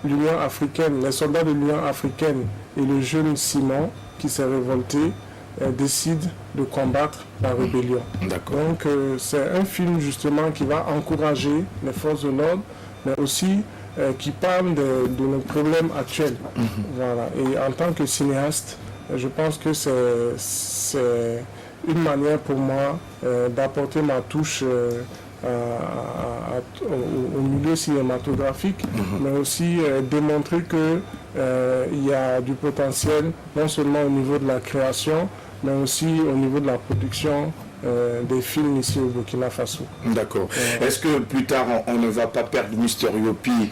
l'Union africaine, les soldats de l'Union africaine et le jeune Simon qui s'est révolté décident de combattre la rébellion. Donc, c'est un film justement qui va encourager les forces de l'ordre, mais aussi qui parle de nos problèmes actuels. Voilà. Et en tant que cinéaste, je pense que c'est une manière pour moi d'apporter ma touche au milieu cinématographique, mais aussi démontrer qu'il y a du potentiel, non seulement au niveau de la création, mais aussi au niveau de la production des films ici au Burkina Faso. D'accord. Est-ce que plus tard on ne va pas perdre Mr. Yopi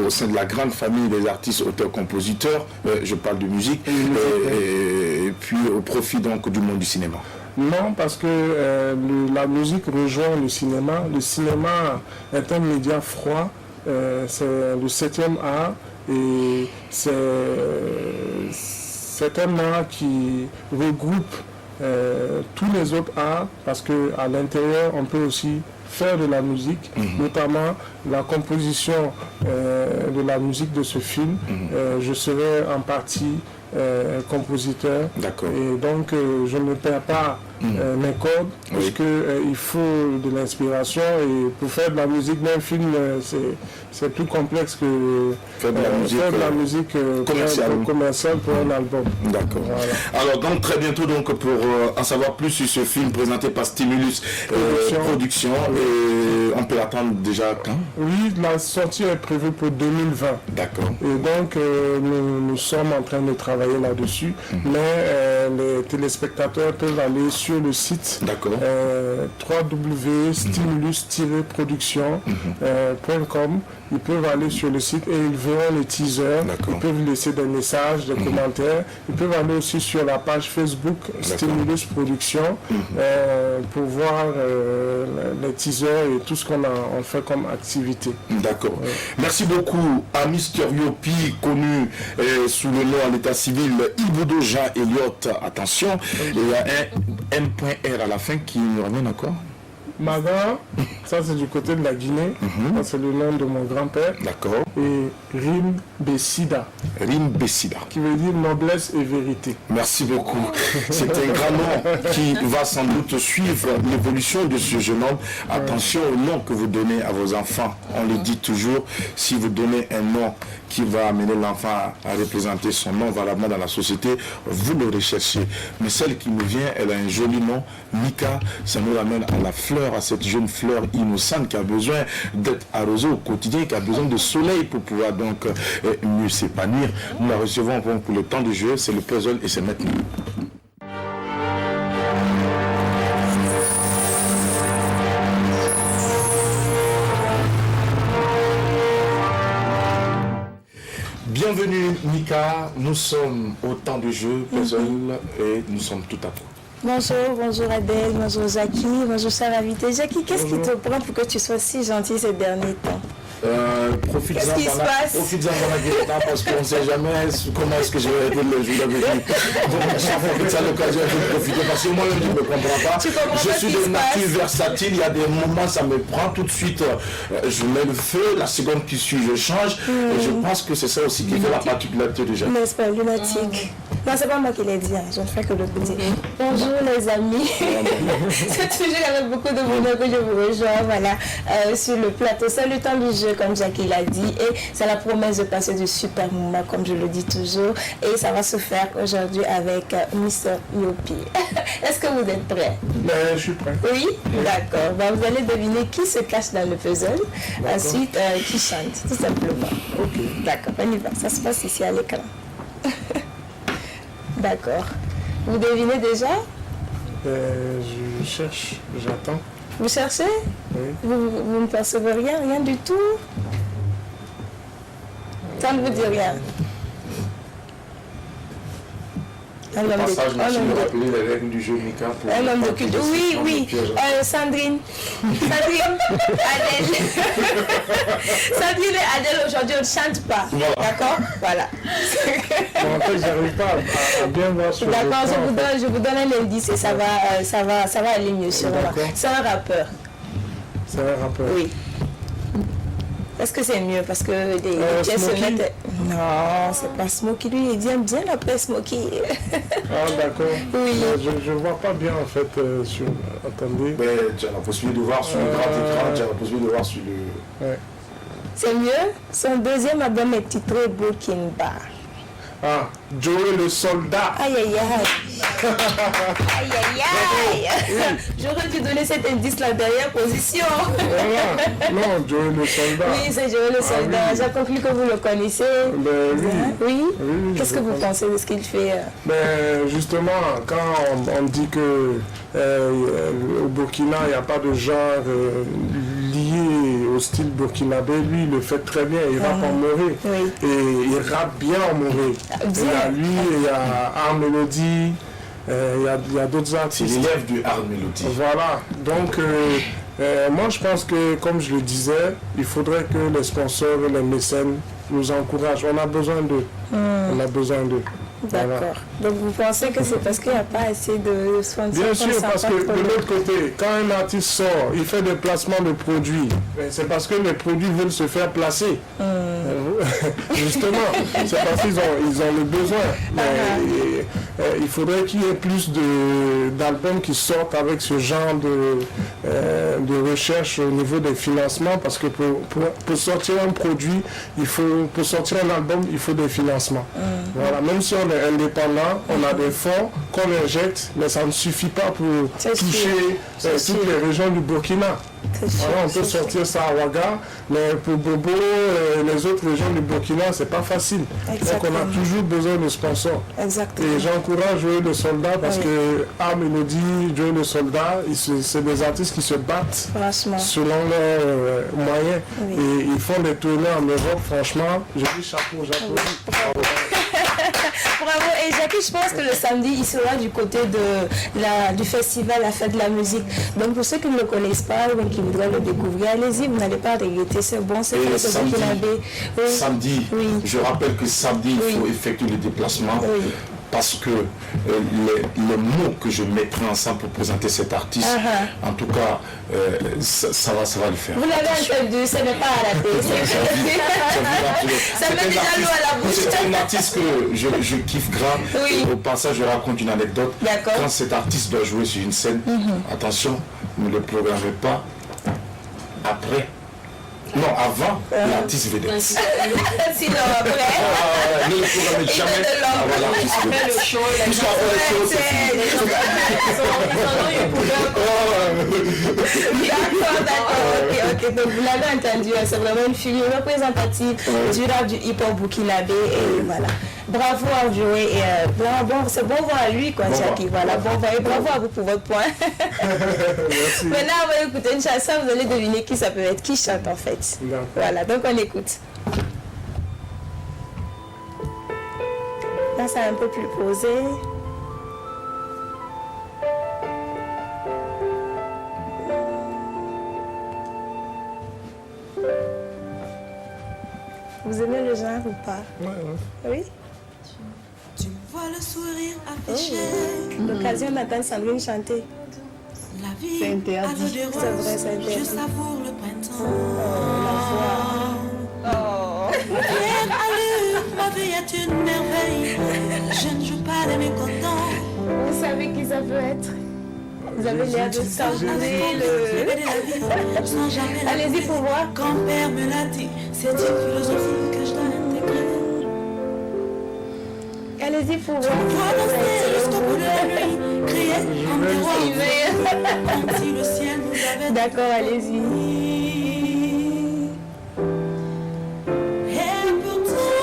au sein de la grande famille des artistes auteurs-compositeurs, je parle de musique, et puis au profit donc du monde du cinéma? Non, parce que la musique rejoint le cinéma. Le cinéma est un média froid, c'est le 7e art et c'est un art qui regroupe tous les autres arts parce qu'à l'intérieur, on peut aussi faire de la musique, notamment la composition de la musique de ce film. Je serai en partie compositeur. D'accord. Et donc, je ne perds pas mes cordes, parce qu'il faut de l'inspiration. Et pour faire de la musique d'un film, c'est plus complexe que faire de la musique, commerciale pour un album. D'accord. Voilà. Alors, donc, très bientôt, donc, pour en savoir plus sur ce film présenté par Stimulus Production, et on peut attendre déjà quand? Oui, la sortie est prévue pour 2020. D'accord. Et donc, nous sommes en train de travailler là-dessus, mais les téléspectateurs peuvent aller sur le site www.stimulus-production.com. Ils peuvent aller sur le site et ils verront les teasers. Ils peuvent laisser des messages, des commentaires. Ils peuvent aller aussi sur la page Facebook Stimulus Production pour voir les teasers et tout ce qu'on fait comme activité. D'accord. Merci beaucoup à Mister Yopi, connu sous le nom à l'état civil Iboudo Jean Elliott. Attention, il y a un M.R à la fin qui nous ramène encore. Maga, ça c'est du côté de la Guinée, ça c'est le nom de mon grand-père. D'accord. Et Rim Bessida. Rim Bessida. Qui veut dire noblesse et vérité. Merci beaucoup. C'est un grand nom qui va sans doute suivre l'évolution de ce jeune homme. Attention au nom que vous donnez à vos enfants. On le dit toujours, si vous donnez un nom qui va amener l'enfant à représenter son nom valablement dans la société, vous le recherchez. Mais celle qui nous vient, elle a un joli nom, Mika. Ça nous ramène à la fleur, à cette jeune fleur innocente qui a besoin d'être arrosée au quotidien, qui a besoin de soleil pour pouvoir donc mieux s'épanouir. Nous la recevons pour le temps de jeu, c'est le puzzle et c'est maintenant. Bienvenue Mika, nous sommes au temps de jeu, puzzle et nous sommes tout à fait. Bonjour Adèle, bonjour Jackie, bonjour cher invité. Jackie, qu'est-ce qui te prend pour que tu sois si gentille ces derniers temps? Qu'est-ce qui se passe? Profites-en parce qu'on ne sait jamais comment est-ce que je vais répondre le jour avec vous. Donc, ça fait ça l'occasion de profiter parce que moi-même je ne me comprends pas. Je suis de nature versatile, il y a des moments ça me prend tout de suite, je mets le feu, la seconde qui suit je change. Et je pense que c'est ça aussi qui fait la particularité du jeu. N'est-ce pas, lunatique? Non, c'est pas moi qui l'ai dit, je ne fais que le dire. Bonjour les amis. C'est toujours avec beaucoup de bonheur que je vous rejoins, voilà, sur le plateau. C'est le temps du jeu, comme Jackie l'a dit, et c'est la promesse de passer de super moments, comme je le dis toujours. Et ça va se faire aujourd'hui avec Mr. Yopi. Est-ce que vous êtes prêts? Je suis prêt. Oui? D'accord. Vous allez deviner qui se cache dans le puzzle. Ensuite, qui chante, tout simplement. Ok. D'accord, on y va. Ça se passe ici à l'écran. D'accord. Vous devinez déjà? Je cherche, j'attends. Vous cherchez? Oui. Vous ne percevez rien du tout? Ça ne vous dit rien. Un homme de rappeler les règles du jeu Mika pour un homme de culture. Oui. Sandrine. Adèle. Sandrine et Adèle aujourd'hui on ne chante pas. Voilà. D'accord? Voilà. En fait, j'arrive pas à bien voir sur d'accord, je vous donne un indice et ça va aller mieux sur moi. C'est un rappeur. C'est un rappeur. Oui. Est-ce que c'est mieux parce que les pièces se mettent... Non, c'est pas Smokey. Lui, il aime bien l'appeler Smokey. Ah, d'accord. Oui. Je ne vois pas bien, en fait, sur... Attendez. Mais tu as la possibilité de voir sur le grand écran, tu as la possibilité de voir sur le... Ouais. C'est mieux. Son deuxième album est titré Broken Bar. Ah, Joey le soldat. Aïe. J'aurais dû donner cet indice la dernière position. Voilà. Non, Joey le soldat. Oui, c'est Joey le soldat. Oui. J'ai conclu que vous le connaissez. Oui. Qu'est-ce que vous pensez de ce qu'il fait? Justement, quand on dit que au Burkina, il n'y a pas de genre lié au style burkinabé, lui, il le fait très bien. Il rappe en moré. Et il rappe bien en moré. Il y a lui, il y a Art Melody, il y a d'autres C'est artistes. l'élève du art mélodie. Voilà, donc moi je pense que, comme je le disais, il faudrait que les sponsors et les mécènes nous encouragent. On a besoin d'eux. On a besoin d'eux. Voilà. D'accord. Donc vous pensez que c'est parce qu'il n'y a pas assez de sponsors? Bien sûr, comme ça, parce pas que trop de l'autre côté, quand un artiste sort, il fait des placements de produits. C'est parce que les produits veulent se faire placer. Justement, c'est parce qu'ils ont le besoin. Il faudrait qu'il y ait plus d'albums qui sortent avec ce genre de recherche au niveau des financements, parce que pour sortir un produit, pour sortir un album, il faut des financements. Voilà, même si on est indépendant, on a des fonds qu'on injecte, mais ça ne suffit pas pour toucher toutes les régions du Burkina. Voilà, on peut sortir ça à Ouaga, mais pour Bobo et les autres régions du Burkina, c'est pas facile. Exactement. Donc on a toujours besoin de sponsors. Exactement. Et j'encourage Joey le Soldat parce que Art Mélodie, Joey le Soldat, c'est des artistes qui se battent Franchement. selon leurs moyens. Et ils font des tournées en Europe, franchement, je dis chapeau, j'applaudis. Bravo. Et Jackie, je pense que le samedi, il sera du côté du festival La Fête de la Musique. Donc pour ceux qui ne le connaissent pas ou qui voudraient le découvrir, allez-y, vous n'allez pas regretter, c'est bon, c'est Et ce qu'il avait. Samedi, je rappelle que samedi, il faut effectuer le déplacement. Parce que les mots que je mettrai ensemble pour présenter cet artiste, en tout cas, ça va le faire. Vous l'avez entendu, ce n'est pas à la télé. Ça met déjà l'eau à la bouche. C'est un artiste que je kiffe grave. Oui. Au passage, je raconte une anecdote. D'accord. Quand cet artiste doit jouer sur une scène, attention, ne le programmez pas après. Non, avant l'artiste vedette. Sinon, après. Ne le programmez jamais avant l'artiste vedette. Après le show, Puisqu'après le show, c'est fini. D'accord, ok. Donc vous l'avez entendu, c'est vraiment une figure représentative du rap du hip-hop burkinabé. Et voilà. Bravo à Joey et c'est bon voir à lui, quoi, Jackie. Voilà, bon voir et bravo à vous pour votre point. Maintenant, on va écouter une chanson, vous allez deviner qui ça peut être, qui chante en fait. Voilà, donc on écoute. Là, c'est un peu plus posé. Vous aimez le genre ou pas? Oui? Tu vois le sourire affiché. L'occasion d'entendre Sandrine chanter. La vie C'est interdit. a l'eau des C'est vrai, roses. c'est interdit. Je savoure le printemps. Pierre allure, ma vie est une merveille. Je ne joue pas les mécontents. Vous savez qui ça peut être? Vous avez l'air de savourer le... Sans jamais la Allez-y pour voir. Grand-père me l'a dit, c'est une philosophie que je dois intégrer. Allez-y pour voir. Toi danser jusqu'au bout de la nuit, crier comme des rois, comme si le ciel nous avait D'accord, allez-y. Et pourtant,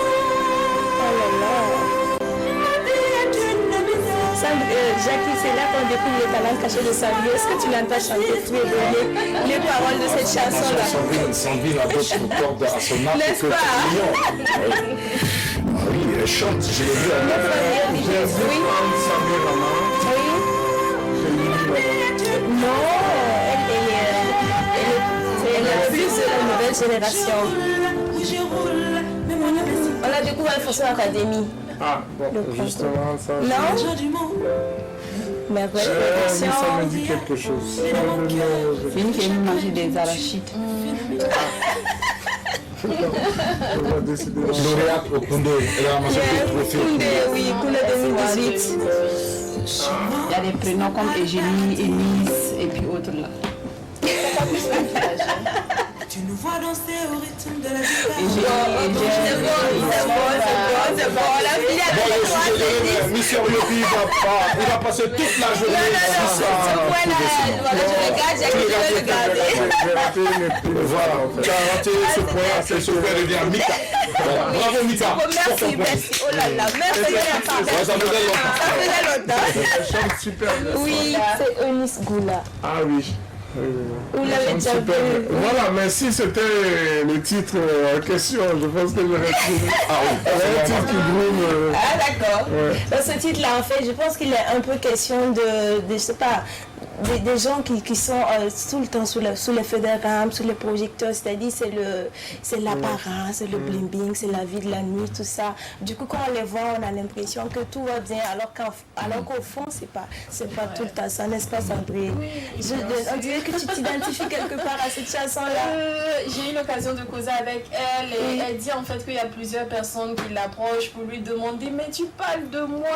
Oh là là. la vie est une misère. Jackie, c'est là qu'on découvre le talent caché de Sandrine. Est-ce que tu l'entends chanter les paroles de cette chanson-là? Sandrine a d'autres cordes à son arc N'est-ce que pas? Mignon. Ah oui, elle chante, je l'ai vu à Oui. Non, elle est plus de la nouvelle génération. Oui, je roule, mais mon appétit. On la découvre à la Fonction Académie. Ah, bon, justement, ça. Non? Joie du monde. Mais après, Oui, ça me dit quelque chose. C'est une qui est venue manger des arachides. On va décider. lauréate au Koundé. Elle a ramassé tout le trophée. Koundé, oui, Koundé 2018. Il y a des prénoms comme Eugénie, Élise et puis autres là. Tu nous vois danser au rythme de la guitare. Eugénie, C'est bon, la fille a Bon, je suis désolé, Mister Yopi, il va passer toute la journée. Voilà, je regarde, Jackie, je vais regarder. J'ai raté une épine. Voilà, tu as raté ce point, c'est ce point devient Mika. Voilà. Bravo Mika. Oh, merci. Oh là là, merci. Ouais, ça faisait longtemps. Ça faisait longtemps. Elle chante super bien. Oui, c'est Eunice Goula. Ah oui. Vous l'avez déjà Super. vu? Voilà, mais si c'était le titre en question, je pense que j'aurais trouvé. Un titre qui groove. Ah d'accord. Ouais. Dans ce titre-là, en fait, je pense qu'il est un peu question de je sais pas, des gens qui sont tout le temps sous les feux de rampe, sous les projecteurs, c'est-à-dire c'est l'apparence, c'est le bling bling, c'est la vie de la nuit, tout ça. Du coup, quand on les voit, on a l'impression que tout va bien, alors qu'au fond, c'est pas tout le temps ça, n'est-ce pas, Sandrine? On dirait que tu t'identifies quelque part à cette chanson-là. J'ai eu l'occasion de causer avec elle et elle dit en fait qu'il y a plusieurs personnes qui l'approchent pour lui demander mais tu parles de moi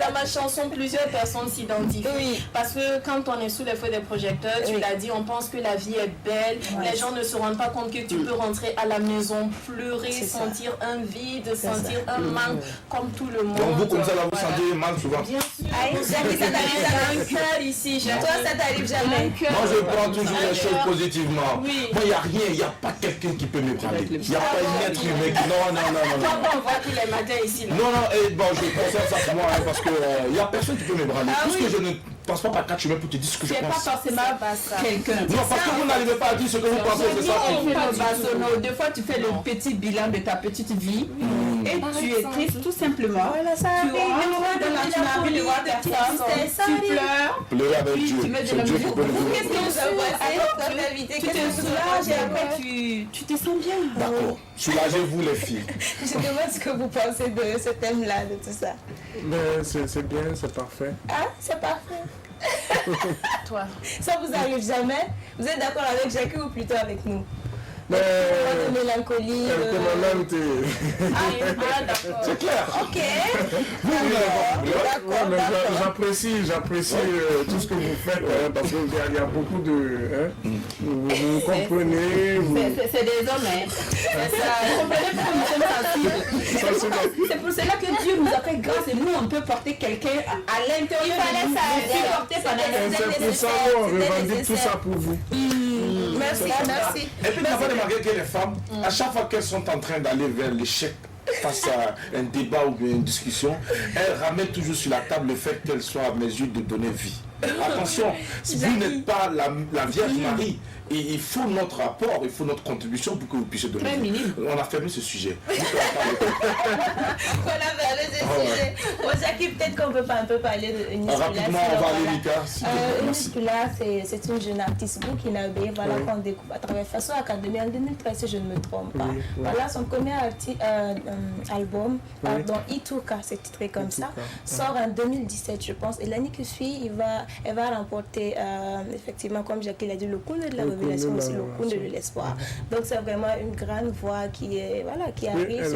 dans ma chanson. Plusieurs personnes s'identifient. Oui. Parce que quand on est sous les feux des projecteurs, tu l'as dit, on pense que la vie est belle. Ouais. Les gens ne se rendent pas compte que tu peux rentrer à la maison, pleurer, sentir un vide, sentir un manque comme tout le monde. Donc vous, comme ça, là, vous sentez mal souvent. Bien sûr. Aïe, Jackie, ça t'arrive jamais. Un cœur ici. Toi, ça t'arrive jamais. Moi, je prends toujours les choses positivement. Oui. Moi, il n'y a rien, il n'y a pas quelqu'un qui peut me branler. Il n'y a pas un être humain qui... Non. Quand on voit tous les matins ici. Là. Non, et bon, je conserve ça pour moi, hein, parce que il n'y a personne qui peut me branler. Puisque je ne passe pas par 4 chemins pour te dire ce que je C'est pas pense. forcément quelqu'un. Non, parce que vous n'arrivez pas à dire ce que vous pensez, c'est ça. Des fois, tu fais le petit bilan de ta petite vie et tu es triste tout simplement. Voilà, ça Tu arrive. tu n'as envie de voir personne. Tu pleures. Pleurer avec Puis Dieu. tu mets de C'est la Dieu qui musique. peut nous Qu'est-ce que vous avez passé notre invité? Tu te soulages et après tu te sens bien. D'accord. Soulagez-vous les filles. Je demande ce que vous pensez de ce thème-là, de tout ça. Mais c'est bien, c'est parfait. Ah, c'est parfait. Toi. Ça vous arrive jamais? Vous êtes d'accord avec Jackie ou plutôt avec nous? Mais De mélancolie. D'accord. C'est clair. Ok. Ouais, mais j'apprécie tout ce que vous faites, hein, parce qu'il y a beaucoup de... Hein, vous comprenez, vous... C'est des hommes, hein. C'est ça. Comprenez pourquoi nous sommes sensibles. C'est pour cela que Dieu nous a fait grâce et nous, on peut porter quelqu'un à l'intérieur de nous. Supporter pendant Et c'est pour ça qu'on revendique tout ça pour vous. Merci. Et puis, vous avez remarqué que les femmes, à chaque fois qu'elles sont en train d'aller vers l'échec face à un débat ou bien une discussion, elles ramènent toujours sur la table le fait qu'elles soient à mesure de donner vie. Attention, si vous n'êtes pas la Vierge Marie, il faut notre apport, il faut notre contribution pour que vous puissiez donner vie. On a fermé ce sujet. Voilà, vers le sujet. Bon, Jackie, peut-être qu'on peut pas un peu parler de Uniscula. Rapidement, on va aller, Mika. Uniscula, c'est une jeune artiste burkinabé, voilà, qu'on découvre à travers Faso Academy en 2013, si je ne me trompe pas. Voilà, son premier album, pardon, Ituka, c'est titré comme ça, sort en 2017, je pense. Et l'année qui suit, elle va remporter, effectivement, comme Jackie l'a dit, le coup de la révélation, aussi le coup de l'espoir. Donc, c'est vraiment une grande voix qui arrive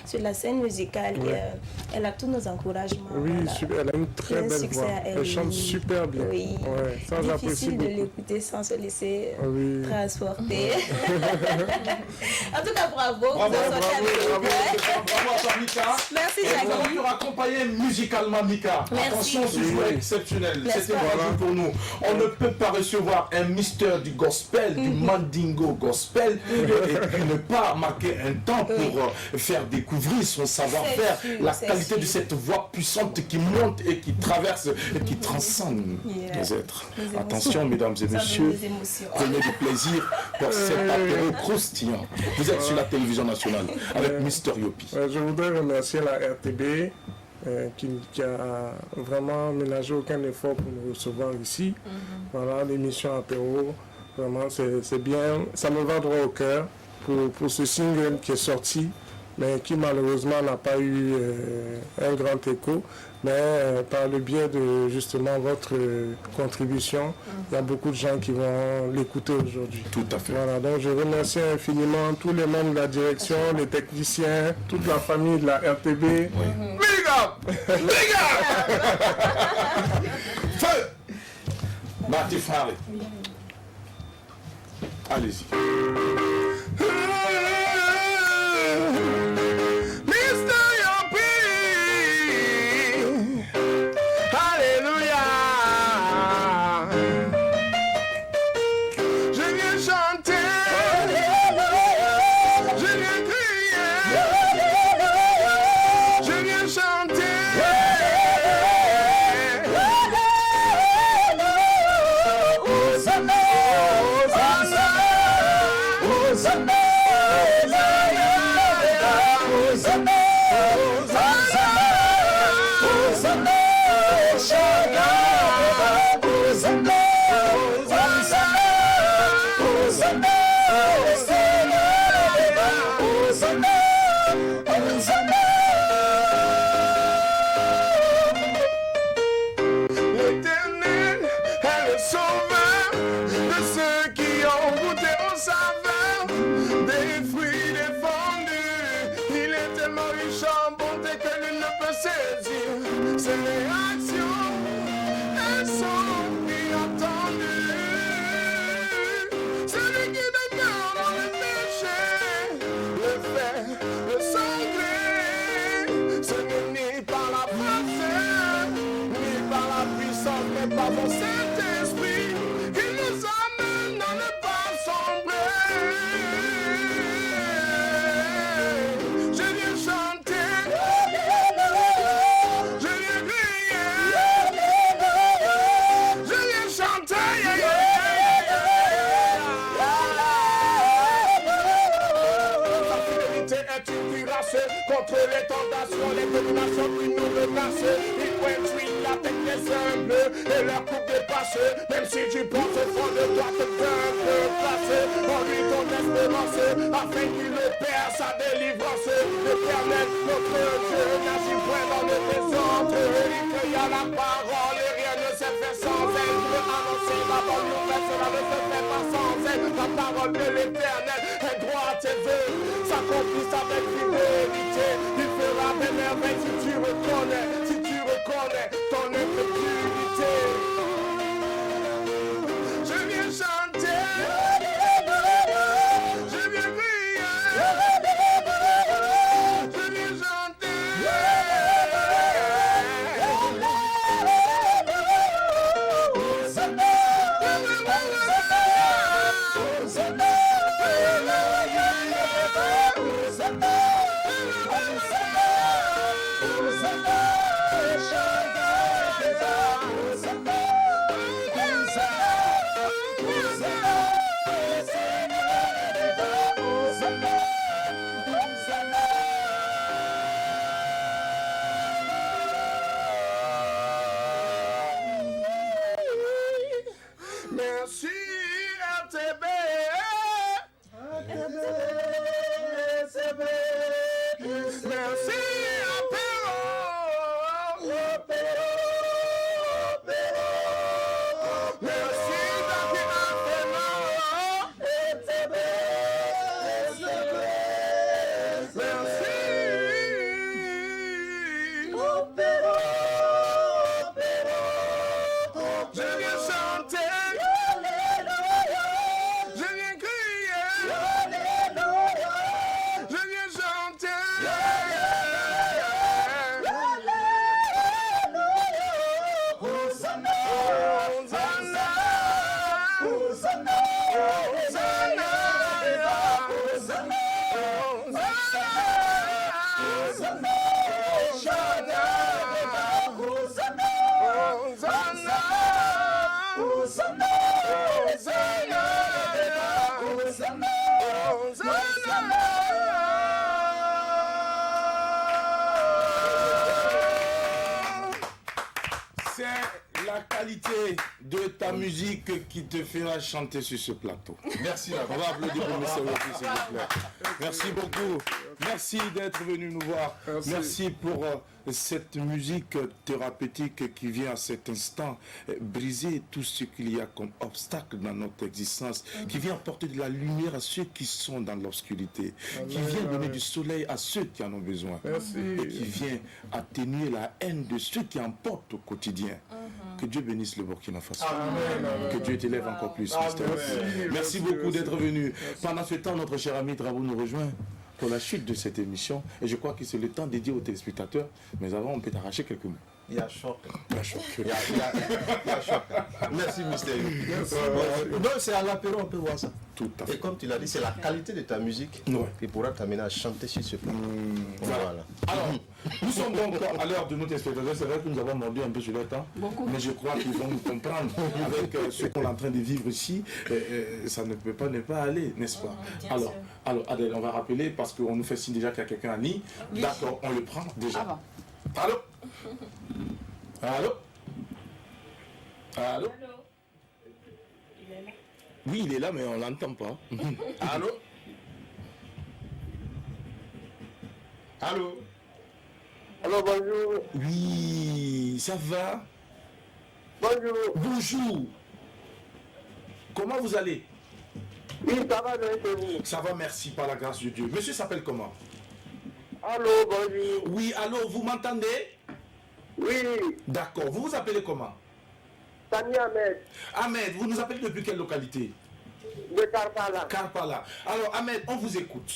sur la scène musicale. Et, elle a tous nos encouragements. Oui, voilà. elle a une très belle voix. Elle chante super bien. Oui. Ouais, ça, j'apprécie Difficile de beaucoup. l'écouter sans se laisser transporter. En tout cas, bravo. Bravo, Vous en sortez avec nous. bravo à toi, Mika. Merci, Et Jackie. voilà pour accompagner musicalement Mika. Merci. Attention, ce jour est exceptionnel. N'est-ce C'était pas? un jour pour nous. On ne peut pas recevoir un mystère du gospel, du mandingo gospel, et puis ne pas marquer un temps pour faire découvrir son savoir-faire, C'est sûr, la c'est qualité sûr. de cette voix puissante qui monte et qui traverse et qui transcende les êtres. Les Attention, mesdames et Ça donne messieurs. des émotions. Prenez du plaisir pour cet apéro croustillant. Vous êtes sur la télévision nationale avec Mister Yopi. Je voudrais remercier la RTB qui a vraiment ménagé aucun effort pour nous recevoir ici. Voilà, l'émission Apéro, vraiment c'est bien. Ça me va droit au cœur pour ce single qui est sorti, mais qui malheureusement n'a pas eu un grand écho. Mais par le biais de justement votre contribution, il y a beaucoup de gens qui vont l'écouter aujourd'hui. Tout à fait. Voilà, donc je remercie infiniment tous les membres de la direction, les techniciens, toute la famille de la RTB. Big up! Big up! Feu! Marty Farley. Allez-y. Oh, L'Éternel est le sauveur de ceux qui ont goûté au saveur des fruits défendus. Il est tellement riche en bonté que nul ne peut saisir ses réactions. Elles sont inattendues. Celui qui demeure dans le péché le fait le sangler. Ce n'est ni par la force, ni par la puissance, mais par mon Saint-Esprit qui nous amène dans le pas sombré. Je viens chanter, je viens crier, je viens chanter. La fidélité est une cuirasse contre les tentations, les dominations qui nous menacent. Ils pointent la tête des simples et leur coupe dépasse. Même si tu penses au fond de toi te faire un peu placer, en lui ton espérance, afin qu'il opère sa délivrance. L'Éternel, notre Dieu, n'agit point dans le désordre. Il cueille à la parole et rien ne s'est fait sans elle. Il veut annoncer la bonne nouvelle, cela ne se fait pas sans elle. La parole de l'Éternel est droite et veut s'accomplisse avec fidélité. Il fera des merveilles si tu reconnais ton impunité. Je viens chanter, je viens crier, je viens chanter. Merci RTB. Merci Apéro. Merci Daki Apéro. Merci. Je viens chanter. Je viens crier. Je viens chanter. Hosanna. Hosanna. Hosanna. Hosanna. Hosanna. C'est la qualité de ta musique qui te fera chanter sur ce plateau. Merci. On va applaudir pour M. Woki, s'il vous plaît. Merci beaucoup. Merci d'être venu nous voir. Merci pour cette musique thérapeutique qui vient à cet instant briser tout ce qu'il y a comme obstacle dans notre existence, qui vient apporter de la lumière à ceux qui sont dans l'obscurité, qui vient donner du soleil à ceux qui en ont besoin, et qui vient atténuer la haine de ceux qui emportent au quotidien. Que Dieu bénisse le Burkina Faso. Que Dieu t'élève encore plus. Merci beaucoup d'être venu. Pendant ce temps, notre cher ami Drabo nous rejoint pour la suite de cette émission. Et je crois que c'est le temps dédié aux téléspectateurs. Mais avant, on peut arracher quelques mots. Il y a choc. Il y a choc. Il y a choc. Merci, Mystérieux. Non, c'est à l'apéro, on peut voir ça. Tout à fait. Et comme tu l'as dit, c'est la qualité de ta musique qui pourra t'amener à chanter sur ce plan. Voilà. Alors, nous sommes donc à l'heure de nos téléspectateurs. C'est vrai que nous avons mordu un peu sur le temps. Mais je crois qu'ils vont nous comprendre avec ce qu'on est en train de vivre ici. Ça ne peut pas ne pas aller, n'est-ce pas? Alors, Adèle, on va rappeler parce qu'on nous fait signe déjà qu'il y a quelqu'un à Nice. D'accord, on le prend déjà. Allô? Allô? Allô? Oui, il est là, mais on ne l'entend pas. Allô? Allô? Allô, bonjour. Oui, ça va? Bonjour. Bonjour. Comment vous allez? Oui, ça va bien chez vous. Ça va, merci, par la grâce de Dieu. Monsieur s'appelle comment? Allô, bonjour. Oui, allô, vous m'entendez? Oui. D'accord, vous vous appelez comment? Sani Ahmed. Ahmed, vous nous appelez depuis quelle localité? De Karpala. Karpala. Alors, Ahmed, on vous écoute.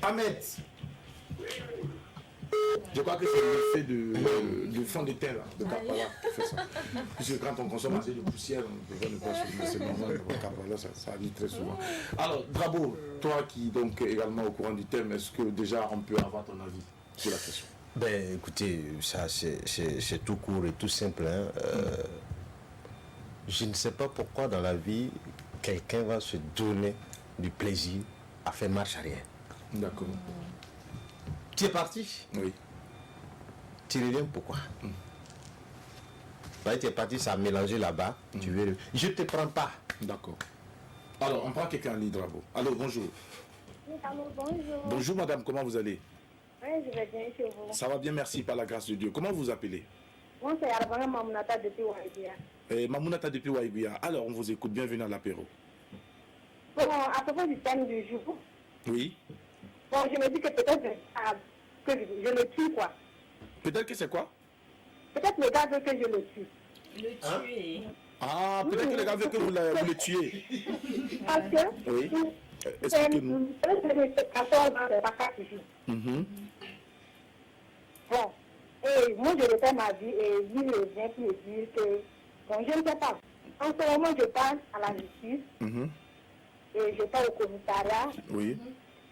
Ahmed. Je crois que c'est l'effet de fond de terre de Karpala qui fait ça. Puisque quand on consomme assez de poussière, on peut ne pas soulever. C'est normal, Karpala, ça arrive très souvent. Alors, Drabo, toi qui donc est également au courant du thème, est-ce que déjà on peut avoir ton avis sur la question? Ben écoutez, ça c'est tout court et tout simple. Je ne sais pas pourquoi dans la vie, quelqu'un va se donner du plaisir à faire marche arrière. D'accord. Tu es parti? Oui. Tu reviens pourquoi? Tu es parti, ça a mélangé là-bas. Tu veux... Je ne te prends pas. D'accord. Alors, on prend quelqu'un en ligne, Drabo. Allô, bonjour. Oui, allô, bonjour. Bonjour madame, comment vous allez? Oui, je vais bien chez vous. Ça va bien, merci, par la grâce de Dieu. Comment vous vous appelez? Moi, c'est Arbana Mamounata depuis Waïbia. Mamounata depuis Waïbia. Alors, on vous écoute, bienvenue à l'apéro. Bon, à propos du thème du jour, Oui. bon, je me dis que peut-être que je le tue, quoi. Peut-être que c'est quoi? Peut-être le gars veut que je le tue. Le tuer. Ah, peut-être que le gars veut que vous le tuez. Parce que Oui. c'est Expliquez-nous. une 14 ans de vacances ici. Bon, et moi je refais ma vie et lui il vient pour me dire que, bon, je ne sais pas. En ce moment, je passe à la justice et je pars au commissariat. Oui.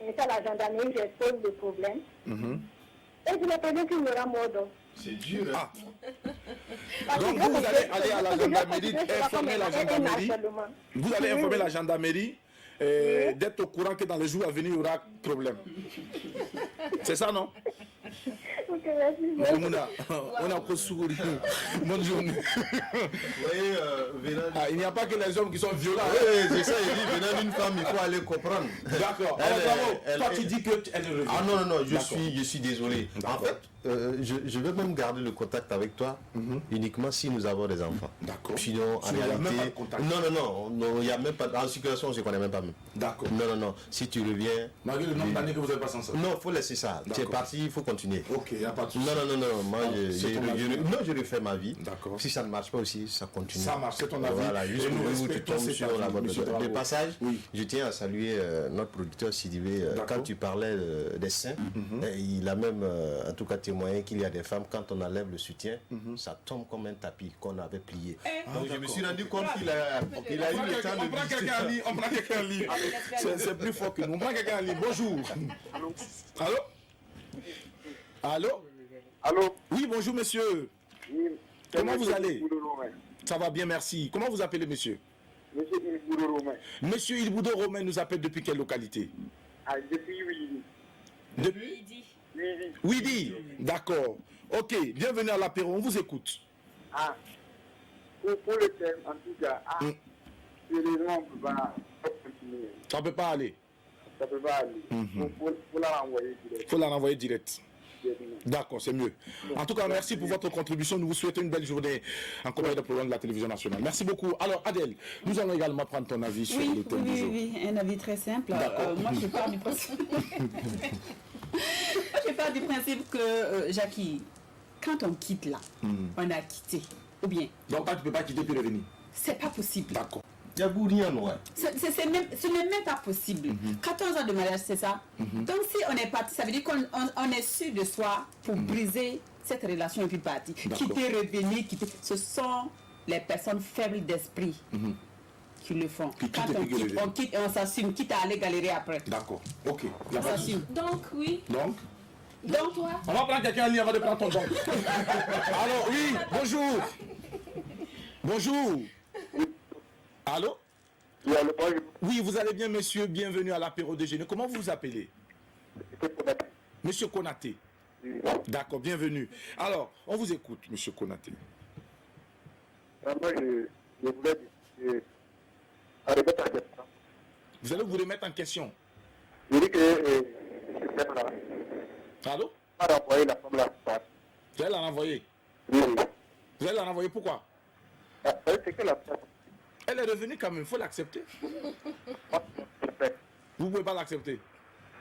Et c'est à la gendarmerie, j'expose le problème. Et je me préviens qu'il me rend mort. C'est dur, hein? Donc vous allez aller à la gendarmerie, informer la gendarmerie. Vous allez informer la gendarmerie d'être au courant que dans les jours à venir, il y aura problème. C'est ça, non? Ok, merci. On a encore souri. Bonne journée. Il n'y a pas que les hommes qui sont violents. Oui, c'est ça, il dit, venant d'une femme, il faut aller comprendre. D'accord. Alors, bravo. Toi, tu dis qu'elle ne revient. Ah non, je suis désolé. En fait, je vais même garder le contact avec toi uniquement si nous avons des enfants. D'accord. Sinon, en réalité... Non, il n'y a même pas... En circulation, on ne se connaît même pas. D'accord. Non. Si tu reviens... Malgré le nombre d'années que vous avez passé ensemble. Non, il faut laisser ça. Tu es parti, il faut continuer. Ok, il n'y a pas de souci. Non. Moi, je refais ma vie. D'accord. Si ça ne marche pas aussi, ça continue. Ça marche, c'est ton avis. Voilà, jusqu'au jour où tu tombes sur la bonne voie. De passage, je tiens à saluer notre producteur Sidibé. Quand tu parlais des seins, il a même, en tout cas, témoigné qu'il y a des femmes, quand on enlève le soutien, ça tombe comme un tapis qu'on avait plié. Donc je me suis rendu compte qu'il a eu le temps de visiter. On prend quelqu'un en ligne. C'est plus fort que nous. On prend quelqu'un en ligne. Bonjour. Allô? Allô? Oui, bonjour monsieur. Comment vous allez? Ça va bien, merci. Comment vous appelez monsieur? Monsieur Ilboudo Romain. Monsieur Ilboudo Romain nous appelle depuis quelle localité? Depuis Ouidi. Depuis Ouidi. D'accord. Ok, bienvenue à l'apéro, on vous écoute. Pour le thème, en tout cas, sérieusement, on ne peut pas continuer. Ça ne peut pas aller. Ça ne peut pas aller. Faut la renvoyer direct. Il faut la renvoyer direct. D'accord, c'est mieux. En tout cas, merci pour votre contribution. Nous vous souhaitons une belle journée en compagnie de programme de la télévision nationale. Merci beaucoup. Alors, Adèle, nous allons également prendre ton avis sur le thème du jour. Oui, un avis très simple. Moi, je pars du principe. Je pars du principe que, Jackie, quand on quitte là, on a quitté. Ou bien. Donc, tu ne peux pas quitter puis revenir. C'est pas possible. D'accord. Il y a rien, ouais. Ce n'est même pas possible. 14 ans de mariage, c'est ça. Donc si on est parti, ça veut dire qu'on est sûr de soi pour briser cette relation et puis partir. Quitter, revenir, quitter. Ce sont les personnes faibles d'esprit qui le font. Quand on quitte et on s'assume, quitte à aller galérer après. D'accord, ok. On s'assume. Donc, oui. Donc toi. On va prendre quelqu'un en ligne avant de prendre ton donc. Alors, oui, bonjour. Bonjour. Allô? Oui, vous allez bien, monsieur. Bienvenue à l'apéro déjeuner. Comment vous vous appelez? Monsieur Konaté. D'accord, bienvenue. Alors, on vous écoute, monsieur Konaté. Moi, je voulais Vous allez vous remettre en question. je dis que Allô? pas renvoyer la femme là. Vous allez la renvoyer? Oui. Vous allez la renvoyer pourquoi? C'est que la femme. Elle est revenue quand même, il faut l'accepter. Vous ne pouvez pas l'accepter?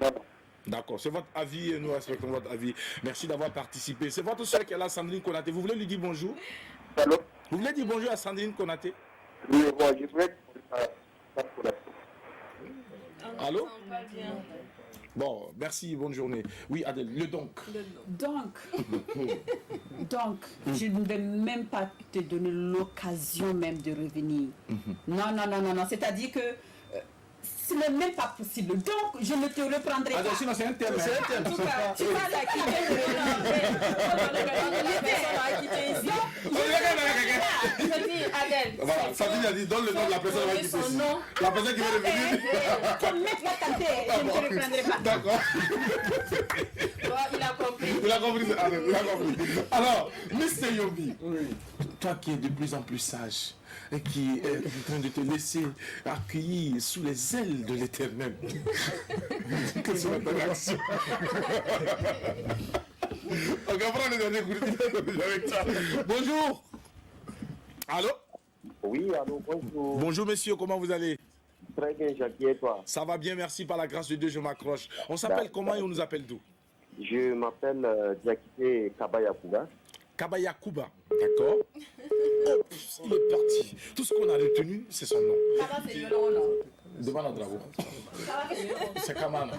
Non. D'accord, c'est votre avis et nous respectons votre avis. Merci d'avoir participé. C'est votre soeur qui est là, Sandrine Konaté. Vous voulez lui dire bonjour? Allô? Vous voulez dire bonjour à Sandrine Konaté? Oui, bon, je voulais Allô? Bon, merci, bonne journée. Oui, Adèle, le donc. Donc, je ne vais même pas te donner l'occasion même de revenir. Non. C'est-à-dire que ce n'est même pas possible. Donc, je ne te reprendrai pas. Sinon, c'est un thème. En tout cas, tu vas la quitter. Je dis, Adèle. Voilà, Sandrine a dit, donne le nom de la personne qui va quitter. La personne qui va revenir. Comme mec va tenter, je ne te reprendrai pas. D'accord. Il a compris. Il a compris. Il a compris. Alors, Mr. Yobi, toi qui es de plus en plus sage et qui est en train de te laisser accueillir sous les ailes de l'Éternel. Quelle sera ta réaction? On va prendre les derniers coups avec ça. Bonjour. Allô? Oui, allô, bonjour. Bonjour monsieur, comment vous allez? Très bien, Jackie, et toi? Ça va bien, merci, par la grâce de Dieu, je m'accroche. On s'appelle comment et on nous appelle d'où? Je m'appelle Diakité Kabayakuba. Kabayakuba, d'accord. Il est parti. Tout ce qu'on a retenu, c'est son nom. Devant notre drapeau. C'est Kamana.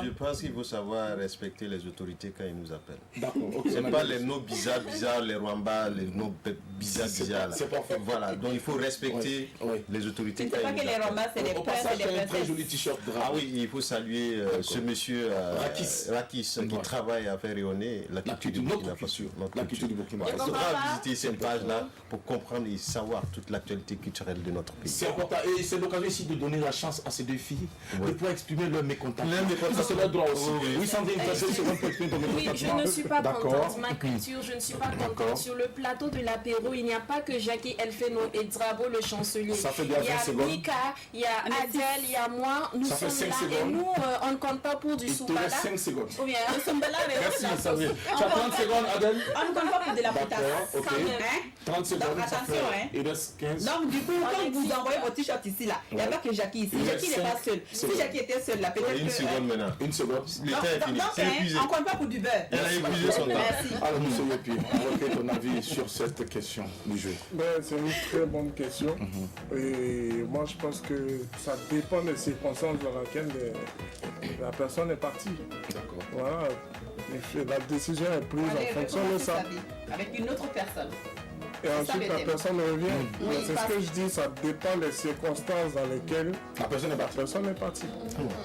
Je pense qu'il faut savoir respecter les autorités quand ils nous appellent. D'accord. C'est pas les noms bizarres, les Rwanda, les noms bizarres. C'est parfait. Voilà, donc il faut respecter les autorités quand ils nous appellent. Tu ne sais pas que les Rwanda, c'est des princes et des un très princesses. joli t-shirt drap. Ah oui, il faut saluer ce monsieur Rakis qui travaille à faire rayonner la culture du Burkina Faso. La culture du Burkina Il faudra visiter cette page-là pour comprendre et savoir toute l'actualité culturelle de notre pays. C'est important et c'est l'occasion ici de donner la chance à ces deux filles de pouvoir exprimer leur mécontentement. Ça, c'est leur droit aussi. Oui, Sandrine, tu as 2 secondes pour exprimer ton mécontentement. Je ne suis pas contente. Ma culture, je ne suis pas contente. Sur le plateau de l'apéro, il n'y a pas que Jackie Elfeno et Drabo, le chancelier. Ça fait bien 20 secondes. Il y a Mika, il y a Adèle, il y a moi. Nous sommes là et nous, on ne compte pas pour du Soumbala. Il te reste 5 secondes. Ou bien, le Soumbala, Merci, Sandrine. Tu as 30 secondes, Adèle. on ne compte pas pour de la potasse. D'accord, ok. 30 secondes. Donc, attention, Il reste 15. Donc, du coup, quand vous envoyez votre t-shirt ici, là, il n'y a pas que Jackie ici. Jackie n'est pas seul. Si Jackie était seul, là, peut-être que... Une seconde maintenant. Une seconde. Le temps est fini. C'est épuisé. on ne compte pas pour du beurre. Elle a épuisé son temps. Merci. Alors, monsieur Yopi, on recueille ton avis sur cette question du jeu. C'est une très bonne question. Et moi, je pense que ça dépend des circonstances dans lesquelles la personne est partie. D'accord. Voilà. Et la décision est prise en fonction de ça. Avec une autre personne. Et ensuite, la personne revient. C'est ce que je dis, ça dépend des circonstances dans lesquelles la personne est partie.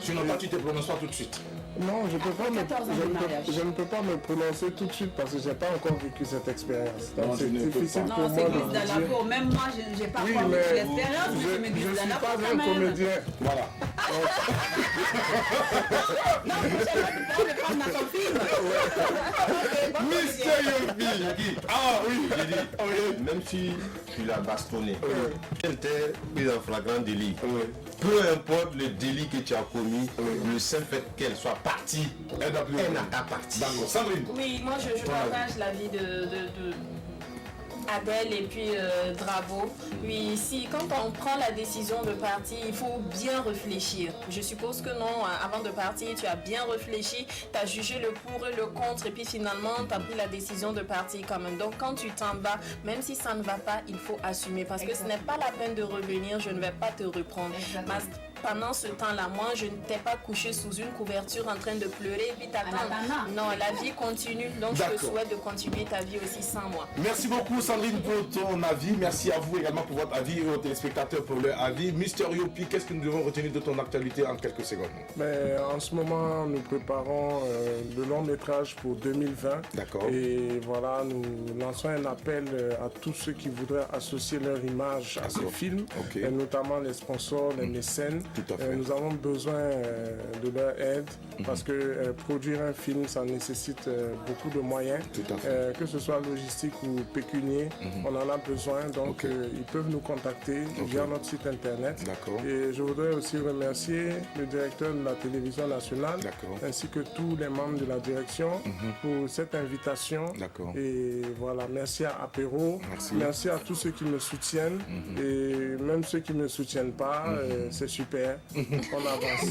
Sinon, toi, tu te prononces pas tout de suite. Non, je ne peux pas me prononcer tout de suite parce que je n'ai pas encore vécu cette expérience. Donc c'est difficile pour moi de vous dire. Même moi, je n'ai pas encore vécu l'expérience, mais je me glisse dans la peau. Je ne suis pas un comédien. Voilà. Non, je ne vais pas prendre ma copine. Mr. Yobi. Ah oui, j'ai dit, même si tu l'as bastonné, elle était prise en flagrant délit. Peu importe le délit que tu as commis, le seul fait qu'elle soit partie, elle n'a qu'à partir. D'accord. Sandrine. Oui, moi je partage l'avis Adèle et puis Dravo. Oui, si quand on prend la décision de partir, il faut bien réfléchir. Je suppose que non, avant de partir, tu as bien réfléchi, tu as jugé le pour et le contre et puis finalement, tu as pris la décision de partir quand même. Donc quand tu t'en vas, même si ça ne va pas, il faut assumer parce que ce n'est pas la peine de revenir, je ne vais pas te reprendre. Pendant ce temps-là, moi, je ne t'ai pas couché sous une couverture en train de pleurer et puis t'attendre. Non, la vie continue. Donc, je te souhaite de continuer ta vie aussi sans moi. Merci beaucoup, Sandrine, pour ton avis. Merci à vous également pour votre avis et aux téléspectateurs pour leur avis. Mister Yopi, qu'est-ce que nous devons retenir de ton actualité en quelques secondes? En ce moment, nous préparons le long métrage pour 2020. D'accord. Et voilà, nous lançons un appel à tous ceux qui voudraient associer leur image à ce film, et notamment les sponsors, les mécènes. Nous avons besoin de leur aide parce que produire un film, ça nécessite beaucoup de moyens, que ce soit logistique ou pécunier. On en a besoin, donc ils peuvent nous contacter via notre site internet. Et je voudrais aussi remercier le directeur de la télévision nationale ainsi que tous les membres de la direction pour cette invitation. Et voilà, merci à Apéro, merci à tous ceux qui me soutiennent et même ceux qui ne me soutiennent pas, c'est super. On avance.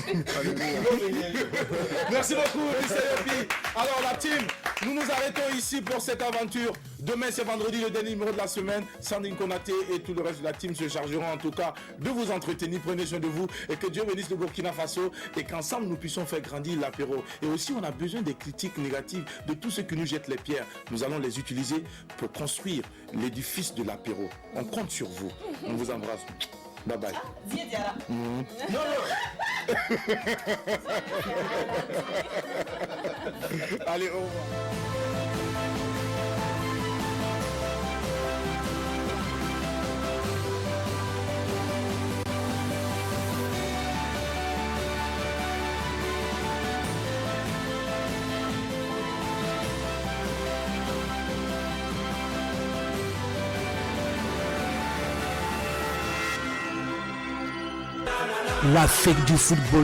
Merci beaucoup, Mr. Yopi. Alors la team, nous nous arrêtons ici pour cette aventure. Demain c'est vendredi, le dernier numéro de la semaine. Sandrine Konaté et tout le reste de la team se chargeront en tout cas de vous entretenir. Prenez soin de vous et que Dieu bénisse le Burkina Faso et qu'ensemble nous puissions faire grandir l'apéro. Et aussi on a besoin des critiques négatives de tous ceux qui nous jettent les pierres. Nous allons les utiliser pour construire l'édifice de l'apéro. On compte sur vous. On vous embrasse. Bye bye. Non, allez, au revoir. La fête du football